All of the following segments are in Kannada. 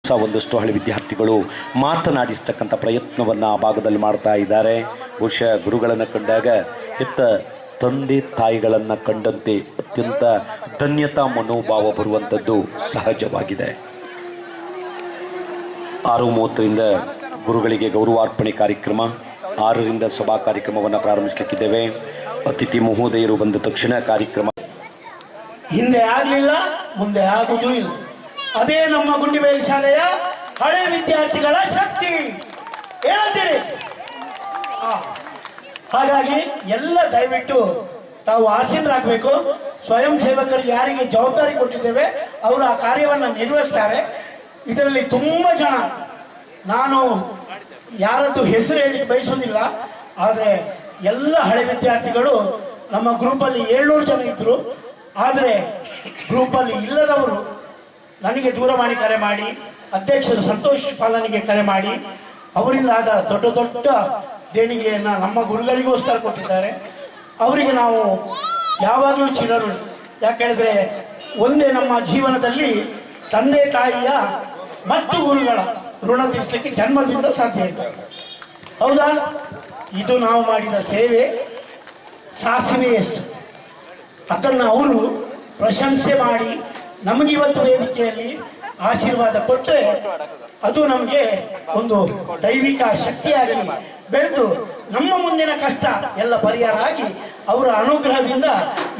ಒಂದಷ್ಟು ಹಳೆ ವಿದ್ಯಾರ್ಥಿಗಳು ಮಾತನಾಡಿಸ್ತಕ್ಕಂಥ ಪ್ರಯತ್ನವನ್ನು ಆ ಭಾಗದಲ್ಲಿ ಮಾಡ್ತಾ ಇದ್ದಾರೆ. ಬಹುಶಃ ಗುರುಗಳನ್ನು ಕಂಡಾಗ ಹೆತ್ತ ತಂದೆ ತಾಯಿಗಳನ್ನು ಕಂಡಂತೆ ಅತ್ಯಂತ ಧನ್ಯತಾ ಮನೋಭಾವ ಬರುವಂಥದ್ದು ಸಹಜವಾಗಿದೆ. 6:30ರಿಂದ ಗುರುಗಳಿಗೆ ಗೌರವಾರ್ಪಣೆ ಕಾರ್ಯಕ್ರಮ, 6ರಿಂದ ಸಭಾ ಕಾರ್ಯಕ್ರಮವನ್ನು ಪ್ರಾರಂಭಿಸಲಿಕ್ಕಿದ್ದೇವೆ. ಅತಿಥಿ ಮಹೋದಯರು ಬಂದ ತಕ್ಷಣ ಕಾರ್ಯಕ್ರಮ ಹಿಂದೆ ಆಗಲಿಲ್ಲ, ಮುಂದೆ ಆಗುವುದೂ ಇಲ್ಲ. ಅದೇ ನಮ್ಮ ಗುಂಡಿಬೇಲಿ ಶಾಲೆಯ ಹಳೆ ವಿದ್ಯಾರ್ಥಿಗಳ ಶಕ್ತಿ. ಹೇಳ್ತೀರಿ? ಹಾಗಾಗಿ ಎಲ್ಲ ದಯವಿಟ್ಟು ತಾವು ಆಸೀನರಾಗಬೇಕು. ಸ್ವಯಂ ಸೇವಕರು ಯಾರಿಗೆ ಜವಾಬ್ದಾರಿ ಕೊಟ್ಟಿದ್ದೇವೆ ಅವರು ಆ ಕಾರ್ಯವನ್ನು ನಿರ್ವಹಿಸ್ತಾರೆ. ಇದರಲ್ಲಿ ತುಂಬ ಜನ, ನಾನು ಯಾರದ್ದು ಹೆಸರು ಹೇಳಿ ಬಯಸೋದಿಲ್ಲ, ಆದರೆ ಎಲ್ಲ ಹಳೆ ವಿದ್ಯಾರ್ಥಿಗಳು ನಮ್ಮ ಗ್ರೂಪಲ್ಲಿ 700 ಜನ ಇದ್ದರು. ಆದರೆ ಗ್ರೂಪಲ್ಲಿ ಇಲ್ಲದವರು ನನಗೆ ದೂರವಾಣಿ ಕರೆ ಮಾಡಿ, ಅಧ್ಯಕ್ಷರು ಸಂತೋಷ್ ಪಾಲನಿಗೆ ಕರೆ ಮಾಡಿ, ಅವರಿಂದ ಆದ ದೊಡ್ಡ ದೊಡ್ಡ ದೇಣಿಗೆಯನ್ನು ನಮ್ಮ ಗುರುಗಳಿಗೋಸ್ಕರ ಕೊಟ್ಟಿದ್ದಾರೆ. ಅವರಿಗೆ ನಾವು ಯಾವಾಗಲೂ ಚಿರಋಣಿ. ಯಾಕೆಂದರೆ ಒಂದೇ ನಮ್ಮ ಜೀವನದಲ್ಲಿ ತಂದೆ ತಾಯಿಯ ಮತ್ತು ಗುರುಗಳ ಋಣ ತೀರಿಸಲಿಕ್ಕೆ ಜನ್ಮದಿಂದ ಸಾಧ್ಯ ಇಲ್ಲ. ಹೌದಾ? ಇದು ನಾವು ಮಾಡಿದ ಸೇವೆ ಸಾಸಿವೆಯಷ್ಟು. ಅದನ್ನು ಅವರು ಪ್ರಶಂಸೆ ಮಾಡಿ ನಮಗಿವತ್ತು ವೇದಿಕೆಯಲ್ಲಿ ಆಶೀರ್ವಾದ ಕೊಟ್ಟರೆ ಅದು ನಮಗೆ ಒಂದು ದೈವಿಕ ಶಕ್ತಿಯಾಗಿ ಬೆಳೆದು ನಮ್ಮ ಮುಂದಿನ ಕಷ್ಟ ಎಲ್ಲ ಪರಿಹಾರ ಆಗಿ ಅವರ ಅನುಗ್ರಹದಿಂದ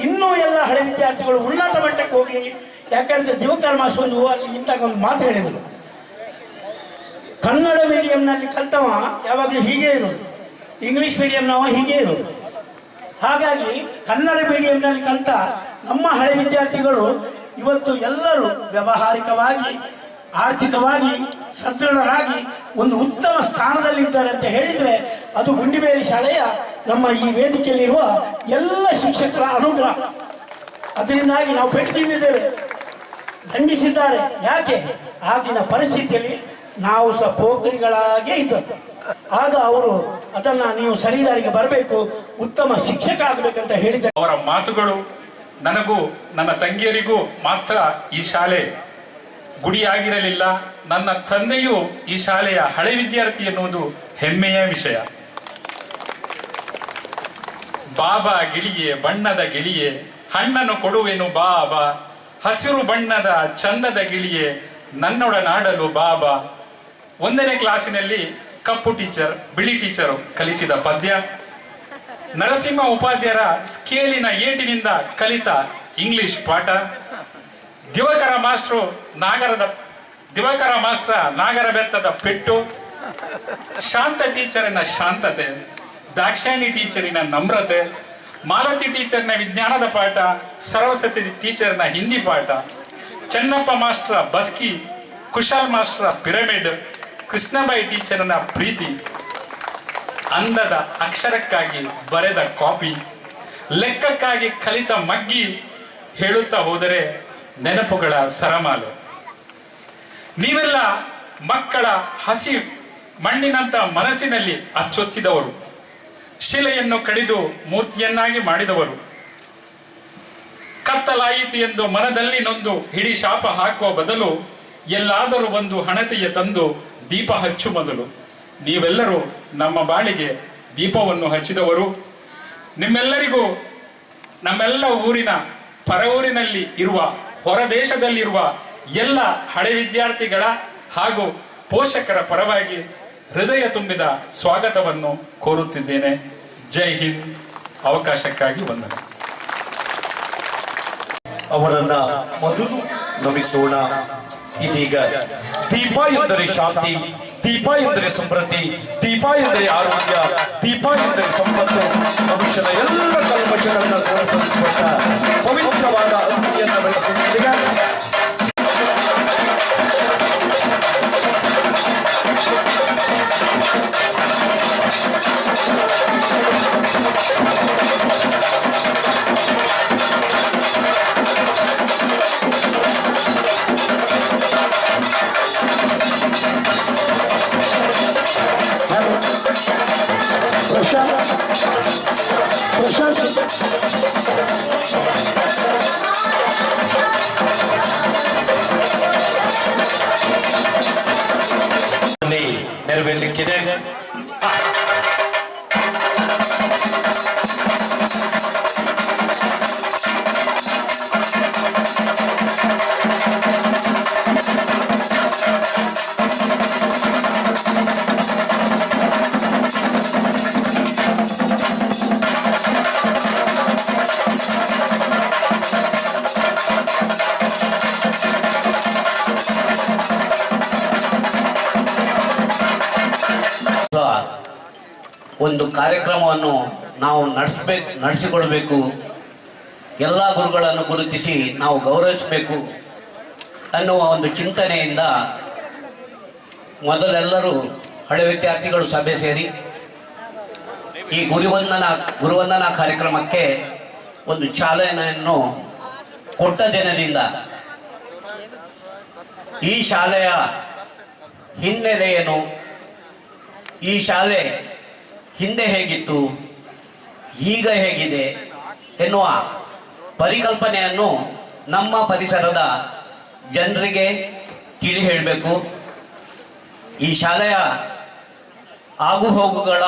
ಇನ್ನೂ ಎಲ್ಲ ಹಳೆ ವಿದ್ಯಾರ್ಥಿಗಳು ಉನ್ನತ ಮಟ್ಟಕ್ಕೆ ಹೋಗಿ. ಯಾಕಂದರೆ ದಿವಾಕರ್ ಮಾಸ್ಟರ್ ಒಂದು ಮಾತು ಹೇಳಿದರು, ಕನ್ನಡ ಮೀಡಿಯಂನಲ್ಲಿ ಕಲ್ತವ ಯಾವಾಗಲೂ ಹೀಗೆ ಇರೋದು, ಇಂಗ್ಲೀಷ್ ಮೀಡಿಯಂನವ ಹೀಗೆ ಇರೋದು. ಹಾಗಾಗಿ ಕನ್ನಡ ಮೀಡಿಯಂನಲ್ಲಿ ಕಲಿತ ನಮ್ಮ ಹಳೆ ವಿದ್ಯಾರ್ಥಿಗಳು ಇವತ್ತು ಎಲ್ಲರೂ ವ್ಯಾವಹಾರಿಕವಾಗಿ, ಆರ್ಥಿಕವಾಗಿ ಸದೃಢರಾಗಿ ಒಂದು ಉತ್ತಮ ಸ್ಥಾನದಲ್ಲಿದ್ದಾರೆ ಅಂತ ಹೇಳಿದರೆ ಅದು ಗುಂಡಿಬೇಲಿ ಶಾಲೆಯ ನಮ್ಮ ಈ ವೇದಿಕೆಯಲ್ಲಿರುವ ಎಲ್ಲ ಶಿಕ್ಷಕರ ಅನುಗ್ರಹ. ಅದರಿಂದಾಗಿ ನಾವು ಪೆಟ್ಟು ತಿಂದಿದ್ದೇವೆ, ದಂಡಿಸಿದ್ದಾರೆ. ಯಾಕೆ? ಆಗಿನ ಪರಿಸ್ಥಿತಿಯಲ್ಲಿ ನಾವು ಸಹ ಪೋಖರಿಗಳಾಗೇ ಇದ್ದದ್ದು. ಆಗ ಅವರು ಅದನ್ನು ನೀವು ಸರಿದಾರಿಗೆ ಬರಬೇಕು, ಉತ್ತಮ ಶಿಕ್ಷಕ ಆಗಬೇಕಂತ ಹೇಳಿದ್ದಾರೆ. ಅವರ ಮಾತುಗಳು ನನಗೂ ನನ್ನ ತಂಗಿಯರಿಗೂ ಮಾತ್ರ ಈ ಶಾಲೆ ಗುಡಿಯಾಗಿರಲಿಲ್ಲ. ನನ್ನ ತಂದೆಯೂ ಈ ಶಾಲೆಯ ಹಳೆ ವಿದ್ಯಾರ್ಥಿ ಎನ್ನುವುದು ಹೆಮ್ಮೆಯ ವಿಷಯ. ಬಾಬಾ ಗಿಳಿಯೇ, ಬಣ್ಣದ ಗಿಳಿಯೇ, ಹಣ್ಣನ್ನು ಕೊಡುವೆನು ಬಾಬಾ, ಹಸಿರು ಬಣ್ಣದ ಚಂದದ ಗಿಳಿಯೇ, ನನ್ನೊಡನಾಡಲು ಬಾಬಾ. 1ನೇ ಕ್ಲಾಸಿನಲ್ಲಿ ಕಪ್ಪು ಟೀಚರ್, ಬಿಳಿ ಟೀಚರು ಕಲಿಸಿದ ಪದ್ಯ, ನರಸಿಂಹ ಉಪಾಧ್ಯಾಯರ ಸ್ಕೇಲಿನ ಏಟಿನಿಂದ ಕಲಿತ ಇಂಗ್ಲಿಷ್ ಪಾಠ, ದಿವಾಕರ ಮಾಸ್ಟ್ರ ನಾಗರ ಬೆತ್ತದ ಪೆಟ್ಟು, ಶಾಂತ ಟೀಚರಿನ ಶಾಂತತೆ, ದಾಕ್ಷಾಯಣಿ ಟೀಚರಿನ ನಮ್ರತೆ, ಮಾಲತಿ ಟೀಚರ್ನ ವಿಜ್ಞಾನದ ಪಾಠ, ಸರಸ್ವತಿ ಟೀಚರ್ನ ಹಿಂದಿ ಪಾಠ, ಚೆನ್ನಪ್ಪ ಮಾಸ್ಟ್ರ ಬಸ್ಕಿ, ಕುಶಾಲ್ ಮಾಸ್ಟ್ರ ಪಿರಮಿಡ್, ಕೃಷ್ಣಬಾಯಿ ಟೀಚರ್ನ ಪ್ರೀತಿ, ಅಂದದ ಅಕ್ಷರಕ್ಕಾಗಿ ಬರೆದ ಕಾಪಿ, ಲೆಕ್ಕಕ್ಕಾಗಿ ಕಲಿತ ಮಗ್ಗಿ, ಹೇಳುತ್ತಾ ಹೋದರೆ ನೆನಪುಗಳ ಸರಮಾಲೆ. ನೀವೆಲ್ಲ ಮಕ್ಕಳ ಹಸಿ ಮಣ್ಣಿನಂತ ಮನಸ್ಸಿನಲ್ಲಿ ಅಚ್ಚೊತ್ತಿದವರು, ಶಿಲೆಯನ್ನು ಕಡಿದು ಮೂರ್ತಿಯನ್ನಾಗಿ ಮಾಡಿದವರು. ಕತ್ತಲಾಯಿತು ಎಂದು ಮನದಲ್ಲಿ ನೊಂದು ಹಿಡಿ ಶಾಪ ಹಾಕುವ ಬದಲು ಎಲ್ಲಾದರೂ ಒಂದು ಹಣತೆಯ ತಂದು ದೀಪ ಹಚ್ಚು ಮೊದಲು. ನೀವೆಲ್ಲರೂ ನಮ್ಮ ಬಾಳಿಗೆ ದೀಪವನ್ನು ಹಚ್ಚಿದವರು. ನಿಮ್ಮೆಲ್ಲರಿಗೂ ನಮ್ಮೆಲ್ಲ ಊರಿನ, ಪರ ಊರಿನಲ್ಲಿ ಇರುವ, ಹೊರ ದೇಶದಲ್ಲಿರುವ ಎಲ್ಲ ಹಳೆ ವಿದ್ಯಾರ್ಥಿಗಳ ಹಾಗೂ ಪೋಷಕರ ಪರವಾಗಿ ಹೃದಯ ತುಂಬಿದ ಸ್ವಾಗತವನ್ನು ಕೋರುತ್ತಿದ್ದೇನೆ. ಜೈ ಹಿಂದ್. ಅವಕಾಶಕ್ಕಾಗಿ ವಂದನೆ. ಅವರನ್ನ ಮೊದಲು ನಮಿಸೋಣ. ಇದೀಗ ದೀಪ ಎಂದರೆ ಶಾಂತಿ, ದೀಪ ಎಂದರೆ ಸಮೃದ್ಧಿ, ದೀಪ ಎಂದರೆ ಆರೋಗ್ಯ, ದೀಪ ಎಂದರೆ ಸಂಪತ್ತು, ಮನುಷ್ಯನ ಎಲ್ಲ ಕಲ್ಮಶಗಳನ್ನು ಹೊರತುಪಡಿಸಿಕೊಂಡ ಪವಿತ್ರವಾದ ಅಗ್ನಿಯನ್ನು ಬೆಳೆಸುತ್ತಿದೆ. प्रशांत ಒಂದು ಕಾರ್ಯಕ್ರಮವನ್ನು ನಾವು ನಡೆಸಿಕೊಳ್ಬೇಕು. ಎಲ್ಲ ಗುರುಗಳನ್ನು ಗುರುತಿಸಿ ನಾವು ಗೌರವಿಸಬೇಕು ಅನ್ನುವ ಒಂದು ಚಿಂತನೆಯಿಂದ ಮೊದಲೆಲ್ಲರೂ ಹಳೆ ವಿದ್ಯಾರ್ಥಿಗಳು ಸಭೆ ಸೇರಿ ಈ ಗುರುವಂದನಾ ಕಾರ್ಯಕ್ರಮಕ್ಕೆ ಒಂದು ಚಾಲನೆಯನ್ನು ಕೊಟ್ಟ ದಿನದಿಂದ ಈ ಶಾಲೆಯ ಹಿನ್ನೆಲೆ ಏನು, ಈ ಶಾಲೆ ಹಿಂದೆ ಹೇಗಿತ್ತು, ಈಗ ಹೇಗಿದೆ ಎನ್ನುವ ಪರಿಕಲ್ಪನೆಯನ್ನು ನಮ್ಮ ಪರಿಸರದ ಜನರಿಗೆ ತಿಳಿ ಹೇಳಬೇಕು. ಈ ಶಾಲೆಯ ಆಗುಹೋಗುಗಳ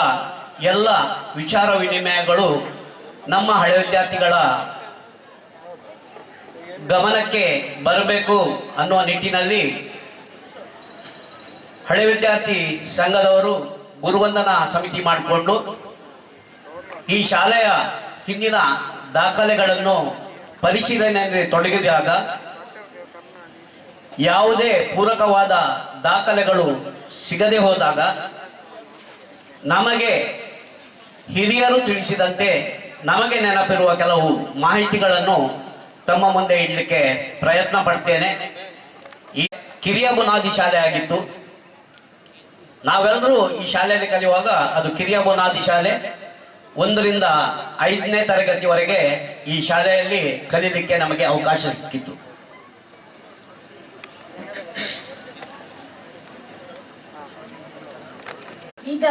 ಎಲ್ಲ ವಿಚಾರ ವಿನಿಮಯಗಳು ನಮ್ಮ ಹಳೆ ವಿದ್ಯಾರ್ಥಿಗಳ ಗಮನಕ್ಕೆ ಬರಬೇಕು ಅನ್ನುವ ನಿಟ್ಟಿನಲ್ಲಿ ಹಳೆ ವಿದ್ಯಾರ್ಥಿ ಸಂಘದವರು ಗುರುವಂದನಾ ಸಮಿತಿ ಮಾಡಿಕೊಂಡು ಈ ಶಾಲೆಯ ಹಿಂದಿನ ದಾಖಲೆಗಳನ್ನು ಪರಿಶೀಲನೆಯಲ್ಲಿ ತೊಡಗಿದಾಗ ಯಾವುದೇ ಪೂರಕವಾದ ದಾಖಲೆಗಳು ಸಿಗದೆ ಹೋದಾಗ ನಮಗೆ ಹಿರಿಯರು ತಿಳಿಸಿದಂತೆ ನಮಗೆ ನೆನಪಿರುವ ಕೆಲವು ಮಾಹಿತಿಗಳನ್ನು ತಮ್ಮ ಮುಂದೆ ಇಡಲಿಕ್ಕೆ ಪ್ರಯತ್ನ ಪಡ್ತೇನೆ. ಈ ಕಿರಿಯ ಬುನಾದಿ ಶಾಲೆ ಆಗಿತ್ತು. ನಾವೆಲ್ಲರೂ ಈ ಶಾಲೆಯಲ್ಲಿ ಕಲಿಯುವಾಗ ಅದು ಕಿರಿಯ ಬುನಾದಿ ಶಾಲೆ. 1ರಿಂದ 5ನೇ ತರಗತಿವರೆಗೆ ಈ ಶಾಲೆಯಲ್ಲಿ ಕಲೀಲಿಕ್ಕೆ ನಮಗೆ ಅವಕಾಶ ಸಿಕ್ಕಿತ್ತು. ಈಗ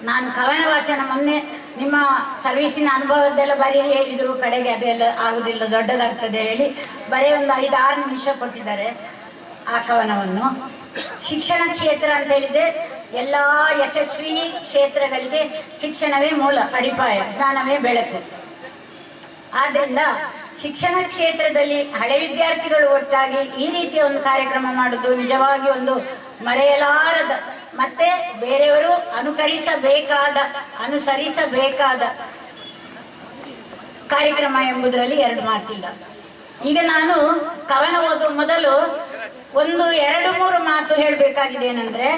ನಾನು ಕವನ ವಾಚನ ಮೊನ್ನೆ ನಿಮ್ಮ ಸರ್ವೀಸಿನ ಅನುಭವದ್ದೆಲ್ಲ ಬರೀರಿ ಹೇಳಿದ್ರು, ಕಡೆಗೆ ಅದೆಲ್ಲ ಆಗುದಿಲ್ಲ, ದೊಡ್ಡದಾಗ್ತದೆ ಹೇಳಿ ಬರೀ ಒಂದು 5-6 ನಿಮಿಷ ಕೊಟ್ಟಿದ್ದಾರೆ ಆ ಕವನವನ್ನು. ಶಿಕ್ಷಣ ಕ್ಷೇತ್ರ ಅಂತ ಹೇಳಿದ್ರೆ ಎಲ್ಲ ಯಶಸ್ವಿ ಕ್ಷೇತ್ರಗಳಿಗೆ ಶಿಕ್ಷಣವೇ ಮೂಲ, ಅಡಿಪಾಯ, ಜ್ಞಾನವೇ ಬೆಳಕು. ಆದ್ರಿಂದ ಶಿಕ್ಷಣ ಕ್ಷೇತ್ರದಲ್ಲಿ ಹಳೆ ವಿದ್ಯಾರ್ಥಿಗಳು ಒಟ್ಟಾಗಿ ಈ ರೀತಿಯ ಒಂದು ಕಾರ್ಯಕ್ರಮ ಮಾಡುವುದು ನಿಜವಾಗಿ ಒಂದು ಮರೆಯಲಾರದ, ಮತ್ತೆ ಬೇರೆಯವರು ಅನುಸರಿಸಬೇಕಾದ ಕಾರ್ಯಕ್ರಮ ಎಂಬುದರಲ್ಲಿ 2 ಮಾತಿಲ್ಲ. ಈಗ ನಾನು ಕವನ ಓದುವ ಮೊದಲು 1-2-3 ಮಾತು ಹೇಳಬೇಕಾಗಿದೆ. ಏನಂದ್ರೆ,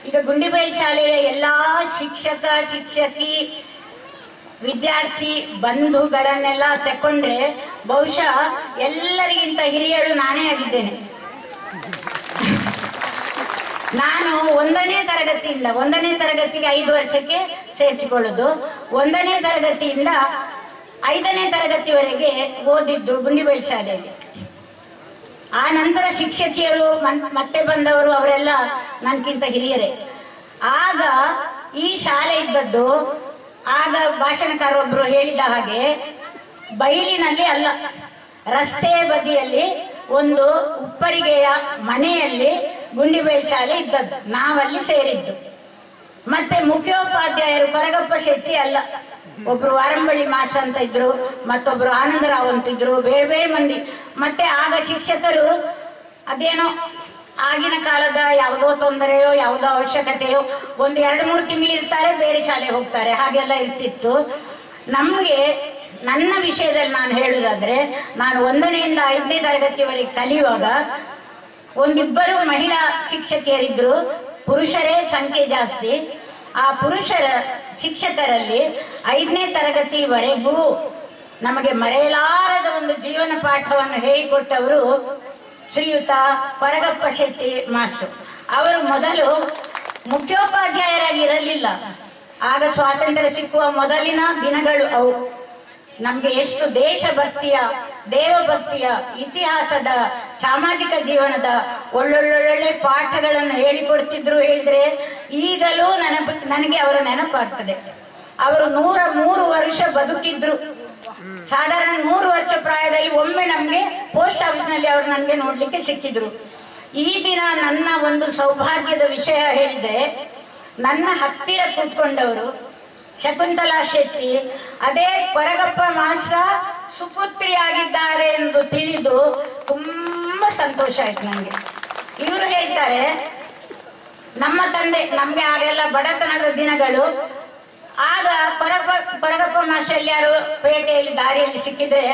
ಈಗ ಗುಂಡಿಬೈಲ್ ಶಾಲೆಯ ಎಲ್ಲಾ ಶಿಕ್ಷಕ ಶಿಕ್ಷಕಿ ವಿದ್ಯಾರ್ಥಿ ಬಂಧುಗಳನ್ನೆಲ್ಲ ತಕೊಂಡ್ರೆ ಬಹುಶಃ ಎಲ್ಲರಿಗಿಂತ ಹಿರಿಯಳು ನಾನೇ ಆಗಿದ್ದೇನೆ. ನಾನು 1ನೇ ತರಗತಿಯಿಂದ 1ನೇ ತರಗತಿಗೆ 5 ವರ್ಷಕ್ಕೆ ಸೇರಿಸಿಕೊಳ್ಳುದು, 1ನೇ ತರಗತಿಯಿಂದ 5ನೇ ತರಗತಿವರೆಗೆ ಓದಿದ್ದು ಗುಂಡಿಬೈಲ್ ಶಾಲೆಯಲ್ಲಿ. ಆ ನಂತರ ಶಿಕ್ಷಕಿಯರು ಮತ್ತೆ ಬಂದವರು ಅವರೆಲ್ಲ ನನ್ಗಿಂತ ಹಿರಿಯರೇ. ಆಗ ಈ ಶಾಲೆ ಇದ್ದದ್ದು, ಆಗ ಭಾಷಣಕಾರೊಬ್ರು ಹೇಳಿದ ಹಾಗೆ ಬಯಲಿನಲ್ಲಿ ಅಲ್ಲ, ರಸ್ತೆಯ ಬದಿಯಲ್ಲಿ ಒಂದು ಉಪ್ಪರಿಗೆಯ ಮನೆಯಲ್ಲಿ ಗುಂಡಿಬೈಲ್ ಶಾಲೆ ಇದ್ದದ್ದು. ನಾವಲ್ಲಿ ಸೇರಿದ್ದು. ಮತ್ತೆ ಮುಖ್ಯೋಪಾಧ್ಯಾಯರು ಕೊರಗಪ್ಪ ಶೆಟ್ಟಿ ಅಲ್ಲ, ಒಬ್ರು ವಾರಂಬಳ್ಳಿ ಮಾಸ ಅಂತ ಇದ್ರು, ಮತ್ತೊಬ್ರು ಆನಂದರಾವ್ ಅಂತ ಇದ್ರು, ಬೇರೆ ಬೇರೆ ಮಂದಿ. ಮತ್ತೆ ಆಗ ಶಿಕ್ಷಕರು ಅದೇನೋ ಆಗಿನ ಕಾಲದ ಯಾವುದೋ ತೊಂದರೆಯೋ ಯಾವುದೋ ಅವಶ್ಯಕತೆಯೋ 1-2-3 ತಿಂಗಳು ಇರ್ತಾರೆ, ಬೇರೆ ಶಾಲೆಗೆ ಹೋಗ್ತಾರೆ, ಹಾಗೆಲ್ಲ ಇರ್ತಿತ್ತು. ನಮ್ಗೆ ನನ್ನ ವಿಷಯದಲ್ಲಿ ನಾನು ಹೇಳುದಾದ್ರೆ, ನಾನು 1ನೇಯಿಂದ 5ನೇ ತರಗತಿವರೆಗೆ ಕಲಿಯುವಾಗ 1-2 ಮಹಿಳಾ ಶಿಕ್ಷಕಿಯರಿದ್ರು, ಪುರುಷರೇ ಸಂಖ್ಯೆ ಜಾಸ್ತಿ. ಆ ಪುರುಷರ ಶಿಕ್ಷಕರಲ್ಲಿ 5ನೇ ತರಗತಿವರೆಗೂ ನಮಗೆ ಮರೆಯಲಾರದ ಒಂದು ಜೀವನ ಪಾಠವನ್ನು ಹೇಳಿಕೊಟ್ಟವರು ಶ್ರೀಯುತ ಕೊರಗಪ್ಪ ಶೆಟ್ಟಿ ಮಾಸ್ಟರ್. ಅವರು ಮೊದಲು ಮುಖ್ಯೋಪಾಧ್ಯಾಯರಾಗಿ ಇರಲಿಲ್ಲ. ಆಗ ಸ್ವಾತಂತ್ರ್ಯ ಸಿಕ್ಕುವ ಮೊದಲಿನ ದಿನಗಳು ಅವು. ನಮ್ಗೆ ಎಷ್ಟು ದೇಶಭಕ್ತಿಯ, ದೇವಭಕ್ತಿಯ, ಇತಿಹಾಸದ, ಸಾಮಾಜಿಕ ಜೀವನದ ಒಳ್ಳೊಳ್ಳೊಳ್ಳೆ ಪಾಠಗಳನ್ನು ಹೇಳಿಕೊಡ್ತಿದ್ರು ಹೇಳಿದ್ರೆ ಈಗಲೂ ನನಗೆ ಅವರ ನೆನಪಾಗ್ತದೆ. ಅವರು 103 ವರ್ಷ ಬದುಕಿದ್ರು. ಸಾಧಾರಣ 100 ವರ್ಷ ಪ್ರಾಯದಲ್ಲಿ ಒಮ್ಮೆ ನಮ್ಗೆ ಪೋಸ್ಟ್ ಆಫೀಸ್ನಲ್ಲಿ ಅವರು ನನಗೆ ನೋಡ್ಲಿಕ್ಕೆ ಸಿಕ್ಕಿದ್ರು. ಈ ದಿನ ನನ್ನ ಒಂದು ಸೌಭಾಗ್ಯದ ವಿಷಯ ಹೇಳಿದ್ರೆ, ನನ್ನ ಹತ್ತಿರ ಕೂತ್ಕೊಂಡವರು ಶಕುಂತಲಾ ಶೆಟ್ಟಿ ಅದೇ ಕೊರಗಪ್ಪ ಮಾಸ್ಟರ್ ಸುಪುತ್ರಿಯಾಗಿದ್ದಾರೆ ಎಂದು ತಿಳಿದು ತುಂಬಾ ಸಂತೋಷ ಆಯ್ತು ನನಗೆ. ಇವರು ಹೇಳ್ತಾರೆ, ನಮ್ಮ ತಂದೆ, ನಮ್ಗೆ ಆಗೆಲ್ಲ ಬಡತನದ ದಿನಗಳು, ಆಗ ಕೊರಗಪ್ಪ ಮಾಸ್ಟರ್ ಎಲ್ಲಾರು ಪೇಟೆಯಲ್ಲಿ ದಾರಿಯಲ್ಲಿ ಸಿಕ್ಕಿದ್ರೆ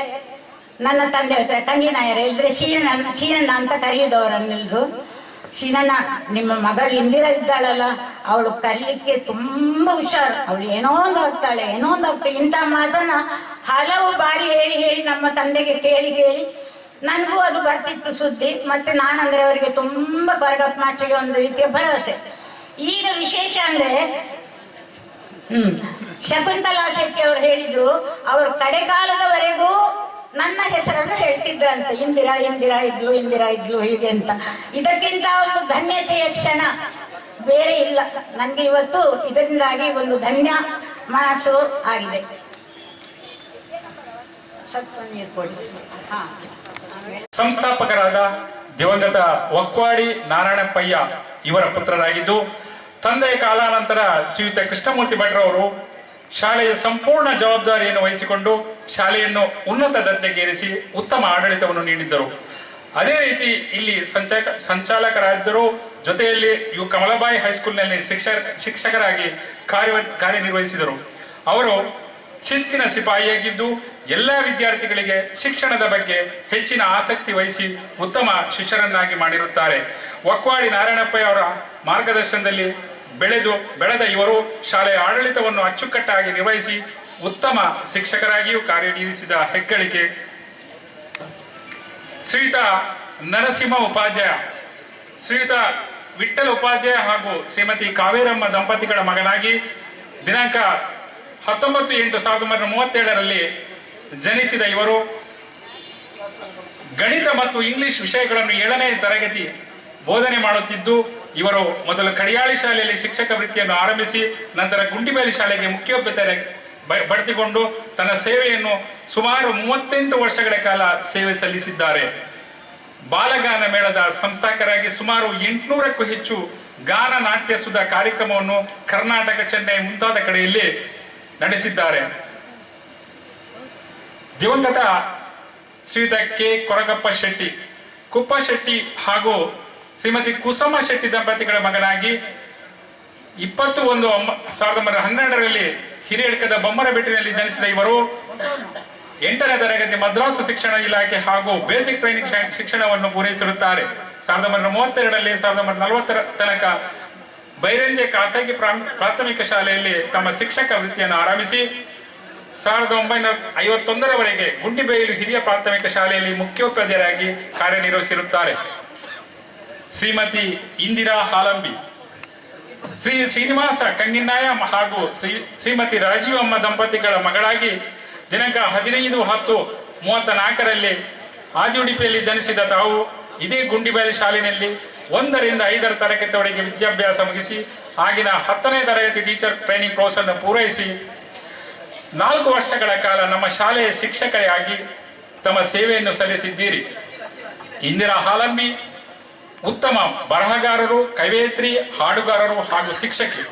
ನನ್ನ ತಂದೆ ಹೇಳ್ತಾರೆ, ತಂಗಿನಾಯರು ಹೇಳಿದ್ರೆ ಶೀರಣ್ಣ ಅಂತ ಕರೆಯುವುದವರನ್ನೆಲ್ಲರೂ. ಶಿನಣ್ಣ, ನಿಮ್ಮ ಮಗಳು ಇಂದಿರಾ ಇದ್ದಾಳಲ್ಲ, ಅವಳು ಕಲಿಲಿಕ್ಕೆ ತುಂಬ ಹುಷಾರು, ಅವಳು ಏನೋ ಒಂದು ಆಗ್ತಾಳೆ, ಏನೋ ಒಂದು ಆಗ್ತಾಳೆ. ಇಂಥ ಮಾತನ್ನ ಹಲವು ಬಾರಿ ಹೇಳಿ ಹೇಳಿ ನಮ್ಮ ತಂದೆಗೆ ಕೇಳಿ ಕೇಳಿ ನನಗೂ ಅದು ಬರ್ತಿತ್ತು ಸುದ್ದಿ. ಮತ್ತೆ ನಾನಂದ್ರೆ ಅವರಿಗೆ ತುಂಬ ಕೊರಗಪ್ಪಾಚಿಗೆ ಒಂದು ರೀತಿಯ ಭರವಸೆ. ಈಗ ವಿಶೇಷ ಅಂದ್ರೆ ಶಕುಂತಲಾ ಶೆಟ್ಟಿ ಅವರು ಹೇಳಿದ್ರು, ಅವರು ಕಡೆಕಾಲದವರೆಗೂ ನನ್ನ ಹೆಸರನ್ನು ಹೇಳ್ತಿದ್ರಂತ, ಇಂದಿರಾ ಇಂದಿರಾ ಇದ್ಲು, ಇಂದಿರಾ ಇದ್ಲು ಹೀಗೆ ಅಂತ. ಇದಕ್ಕಿಂತ ಒಂದು ಧನ್ಯತೆಯ ಕ್ಷಣ ಬೇರೆ ಇಲ್ಲ ನನಗೆ. ಇವತ್ತು ಇದರಿಂದಾಗಿ ಒಂದು ಧನ್ಯ ಮನಸ್ಸು ಆಗಿದೆ. ಸ್ವಲ್ಪ ನೀರು ಕೊಡಿ. ಹಾ, ಸಂಸ್ಥಾಪಕರಾದ ದಿವಂಗತ ಒಕ್ವಾಡಿ ನಾರಾಯಣಪ್ಪಯ್ಯ ಇವರ ಪುತ್ರರಾಗಿದ್ದು, ತಂದೆಯ ಕಾಲಾನಂತರ ಶ್ರೀಯುತ ಕೃಷ್ಣಮೂರ್ತಿ ಭಟ್ರವರು ಶಾಲೆಯ ಸಂಪೂರ್ಣ ಜವಾಬ್ದಾರಿಯನ್ನು ವಹಿಸಿಕೊಂಡು ಶಾಲೆಯನ್ನು ಉನ್ನತ ದರ್ಜೆಗೇರಿಸಿ ಉತ್ತಮ ಆಡಳಿತವನ್ನು ನೀಡಿದ್ದರು. ಅದೇ ರೀತಿ ಇಲ್ಲಿ ಸಂಚಾಲಕರಾಗಿದ್ದರು. ಜೊತೆಯಲ್ಲಿ ಇವು ಕಮಲಾಬಾಯಿ ಹೈಸ್ಕೂಲ್ನಲ್ಲಿ ಶಿಕ್ಷಕರಾಗಿ ಕಾರ್ಯನಿರ್ವಹಿಸಿದರು. ಅವರು ಶಿಸ್ತಿನ ಸಿಪಾಯಿಯಾಗಿದ್ದು ಎಲ್ಲ ವಿದ್ಯಾರ್ಥಿಗಳಿಗೆ ಶಿಕ್ಷಣದ ಬಗ್ಗೆ ಹೆಚ್ಚಿನ ಆಸಕ್ತಿ ವಹಿಸಿ ಉತ್ತಮ ಶಿಷ್ಯರನ್ನಾಗಿ ಮಾಡಿರುತ್ತಾರೆ. ಒಕ್ವಾಡಿ ನಾರಾಯಣಪ್ಪಯ್ಯ ಅವರ ಮಾರ್ಗದರ್ಶನದಲ್ಲಿ ಬೆಳೆದ ಇವರು ಶಾಲೆಯ ಆಡಳಿತವನ್ನು ಅಚ್ಚುಕಟ್ಟಾಗಿ ನಿರ್ವಹಿಸಿ ಉತ್ತಮ ಶಿಕ್ಷಕರಾಗಿಯೂ ಕಾರ್ಯನಿರ್ವಹಿಸಿದ ಹೆಗ್ಗಳಿಕೆ ಶ್ರೀಯುತ ನರಸಿಂಹ ಉಪಾಧ್ಯಾಯ, ಶ್ರೀಯುತ ವಿಠ್ಠಲ ಉಪಾಧ್ಯಾಯ ಹಾಗೂ ಶ್ರೀಮತಿ ಕಾವೇರಮ್ಮ ದಂಪತಿಗಳ ಮಗನಾಗಿ ದಿನಾಂಕ 19/8/1937 ಜನಿಸಿದ ಇವರು ಗಣಿತ ಮತ್ತು ಇಂಗ್ಲಿಷ್ ವಿಷಯಗಳನ್ನು 7ನೇ ತರಗತಿ ಬೋಧನೆ ಮಾಡುತ್ತಿದ್ದು, ಇವರು ಮೊದಲು ಕಡಿಯಾಳಿ ಶಾಲೆಯಲ್ಲಿ ಶಿಕ್ಷಕ ವೃತ್ತಿಯನ್ನು ಆರಂಭಿಸಿ ನಂತರ ಗುಂಡಿಬೇಲಿ ಶಾಲೆಗೆ ಮುಖ್ಯೋಪಾಧ್ಯಾಯ ಬಡ್ತಿಕೊಂಡು ತನ್ನ ಸೇವೆಯನ್ನು ಸುಮಾರು 38 ವರ್ಷಗಳ ಕಾಲ ಸೇವೆ ಸಲ್ಲಿಸಿದ್ದಾರೆ. ಬಾಲಗಾನ ಮೇಳದ ಸಂಸ್ಥಾಪಕರಾಗಿ ಸುಮಾರು 800ಕ್ಕೂ ಹೆಚ್ಚು ಗಾನ ನಾಟ್ಯ ಸುಧಾ ಕಾರ್ಯಕ್ರಮವನ್ನು ಕರ್ನಾಟಕ, ಚೆನ್ನೈ ಮುಂತಾದ ಕಡೆಯಲ್ಲಿ ನಡೆಸಿದ್ದಾರೆ. ದಿವಂಗತ ಶ್ರೀಯುತ ಕೆ ಕೊರಗಪ್ಪ ಶೆಟ್ಟಿ, ಕುಪ್ಪ ಶೆಟ್ಟಿ ಹಾಗೂ ಶ್ರೀಮತಿ ಕುಸಮ್ಮ ಶೆಟ್ಟಿ ದಂಪತಿಗಳ ಮಗನಾಗಿ 21/1912 ಹಿರಿಯಡ್ಕದ ಬೊಮ್ಮರಬೆಟ್ಟಿನಲ್ಲಿ ಜನಿಸಿದ ಇವರು 8ನೇ ತರಗತಿ ಮದ್ರಾಸು ಶಿಕ್ಷಣ ಇಲಾಖೆ ಹಾಗೂ ಬೇಸಿಕ್ ಟ್ರೈನಿಂಗ್ ಶಿಕ್ಷಣವನ್ನು ಪೂರೈಸಿರುತ್ತಾರೆ. 1932 1940 ತನಕ ಬೈರಂಜೆ ಖಾಸಗಿ ಪ್ರಾಥಮಿಕ ಶಾಲೆಯಲ್ಲಿ ತಮ್ಮ ಶಿಕ್ಷಕ ವೃತ್ತಿಯನ್ನು ಆರಂಭಿಸಿ 1951 ಗುಂಡಿಬೇಲು ಹಿರಿಯ ಪ್ರಾಥಮಿಕ ಶಾಲೆಯಲ್ಲಿ ಮುಖ್ಯೋಪಾಧ್ಯಾಯರಾಗಿ ಕಾರ್ಯನಿರ್ವಹಿಸಿರುತ್ತಾರೆ. ಶ್ರೀಮತಿ ಇಂದಿರಾ ಹಾಲಂಬಿ, ಶ್ರೀ ಶ್ರೀನಿವಾಸ ಕಂಗಿನಾಯ ಹಾಗೂ ಶ್ರೀಮತಿ ರಾಜೀವಮ್ಮ ದಂಪತಿಗಳ ಮಗಳಾಗಿ ದಿನಾಂಕ 15/10/34 ಆದಿಉಡುಪಿಯಲ್ಲಿ ಜನಿಸಿದ ತಾವು ಇದೇ ಗುಂಡಿಬೇಲಿ ಶಾಲೆಯಲ್ಲಿ 1ರಿಂದ 5ರ ತರಗತಿಯವರೆಗೆ ವಿದ್ಯಾಭ್ಯಾಸ ಮುಗಿಸಿ ಆಗಿನ 10ನೇ ತರಗತಿ ಟೀಚರ್ ಟ್ರೈನಿಂಗ್ ಕೋರ್ಸ್ ಅನ್ನು ಪೂರೈಸಿ 4 ವರ್ಷಗಳ ಕಾಲ ನಮ್ಮ ಶಾಲೆಯ ಶಿಕ್ಷಕರಾಗಿ ತಮ್ಮ ಸೇವೆಯನ್ನು ಸಲ್ಲಿಸಿದ್ದೀರಿ. ಇಂದಿರಾ ಹಾಲಂಬಿ ಉತ್ತಮ ಬರಹಗಾರರು, ಕವಯತ್ರಿ, ಹಾಡುಗಾರರು ಹಾಗೂ ಶಿಕ್ಷಕಿ.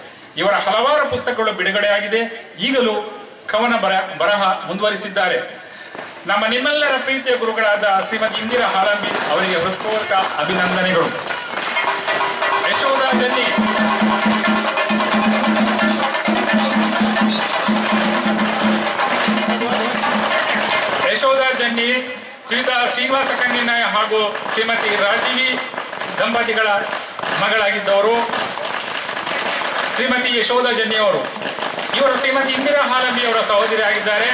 ಇವರ ಹಲವಾರು ಪುಸ್ತಕಗಳು ಬಿಡುಗಡೆಯಾಗಿದೆ. ಈಗಲೂ ಕವನ ಬರಹ ಮುಂದುವರಿಸಿದ್ದಾರೆ. ನಿಮ್ಮೆಲ್ಲರ ಪ್ರೀತಿಯ ಗುರುಗಳಾದ ಶ್ರೀಮತಿ ಇಂದಿರಾ ಹಾಲಂಬಿ ಅವರಿಗೆ ಹೃತ್ಪೂರ್ವಕ ಅಭಿನಂದನೆಗಳು. ಯಶೋಧ ಜನ್ನಿ, ಶ್ರೀಯುತ ಶ್ರೀನಿವಾಸ ಕಂಗಿನಾಯ ಹಾಗೂ ಶ್ರೀಮತಿ ರಾಜೀವಿ ದಂಪತಿಗಳ ಮಗಳಾಗಿದ್ದವರು ಶ್ರೀಮತಿ ಯಶೋಧ ಜನ್ನಿಯವರು. ಇವರು ಶ್ರೀಮತಿ ಇಂದಿರಾ ಹಾಲಂಬಿ ಅವರ ಸಹೋದರಿ ಆಗಿದ್ದಾರೆ.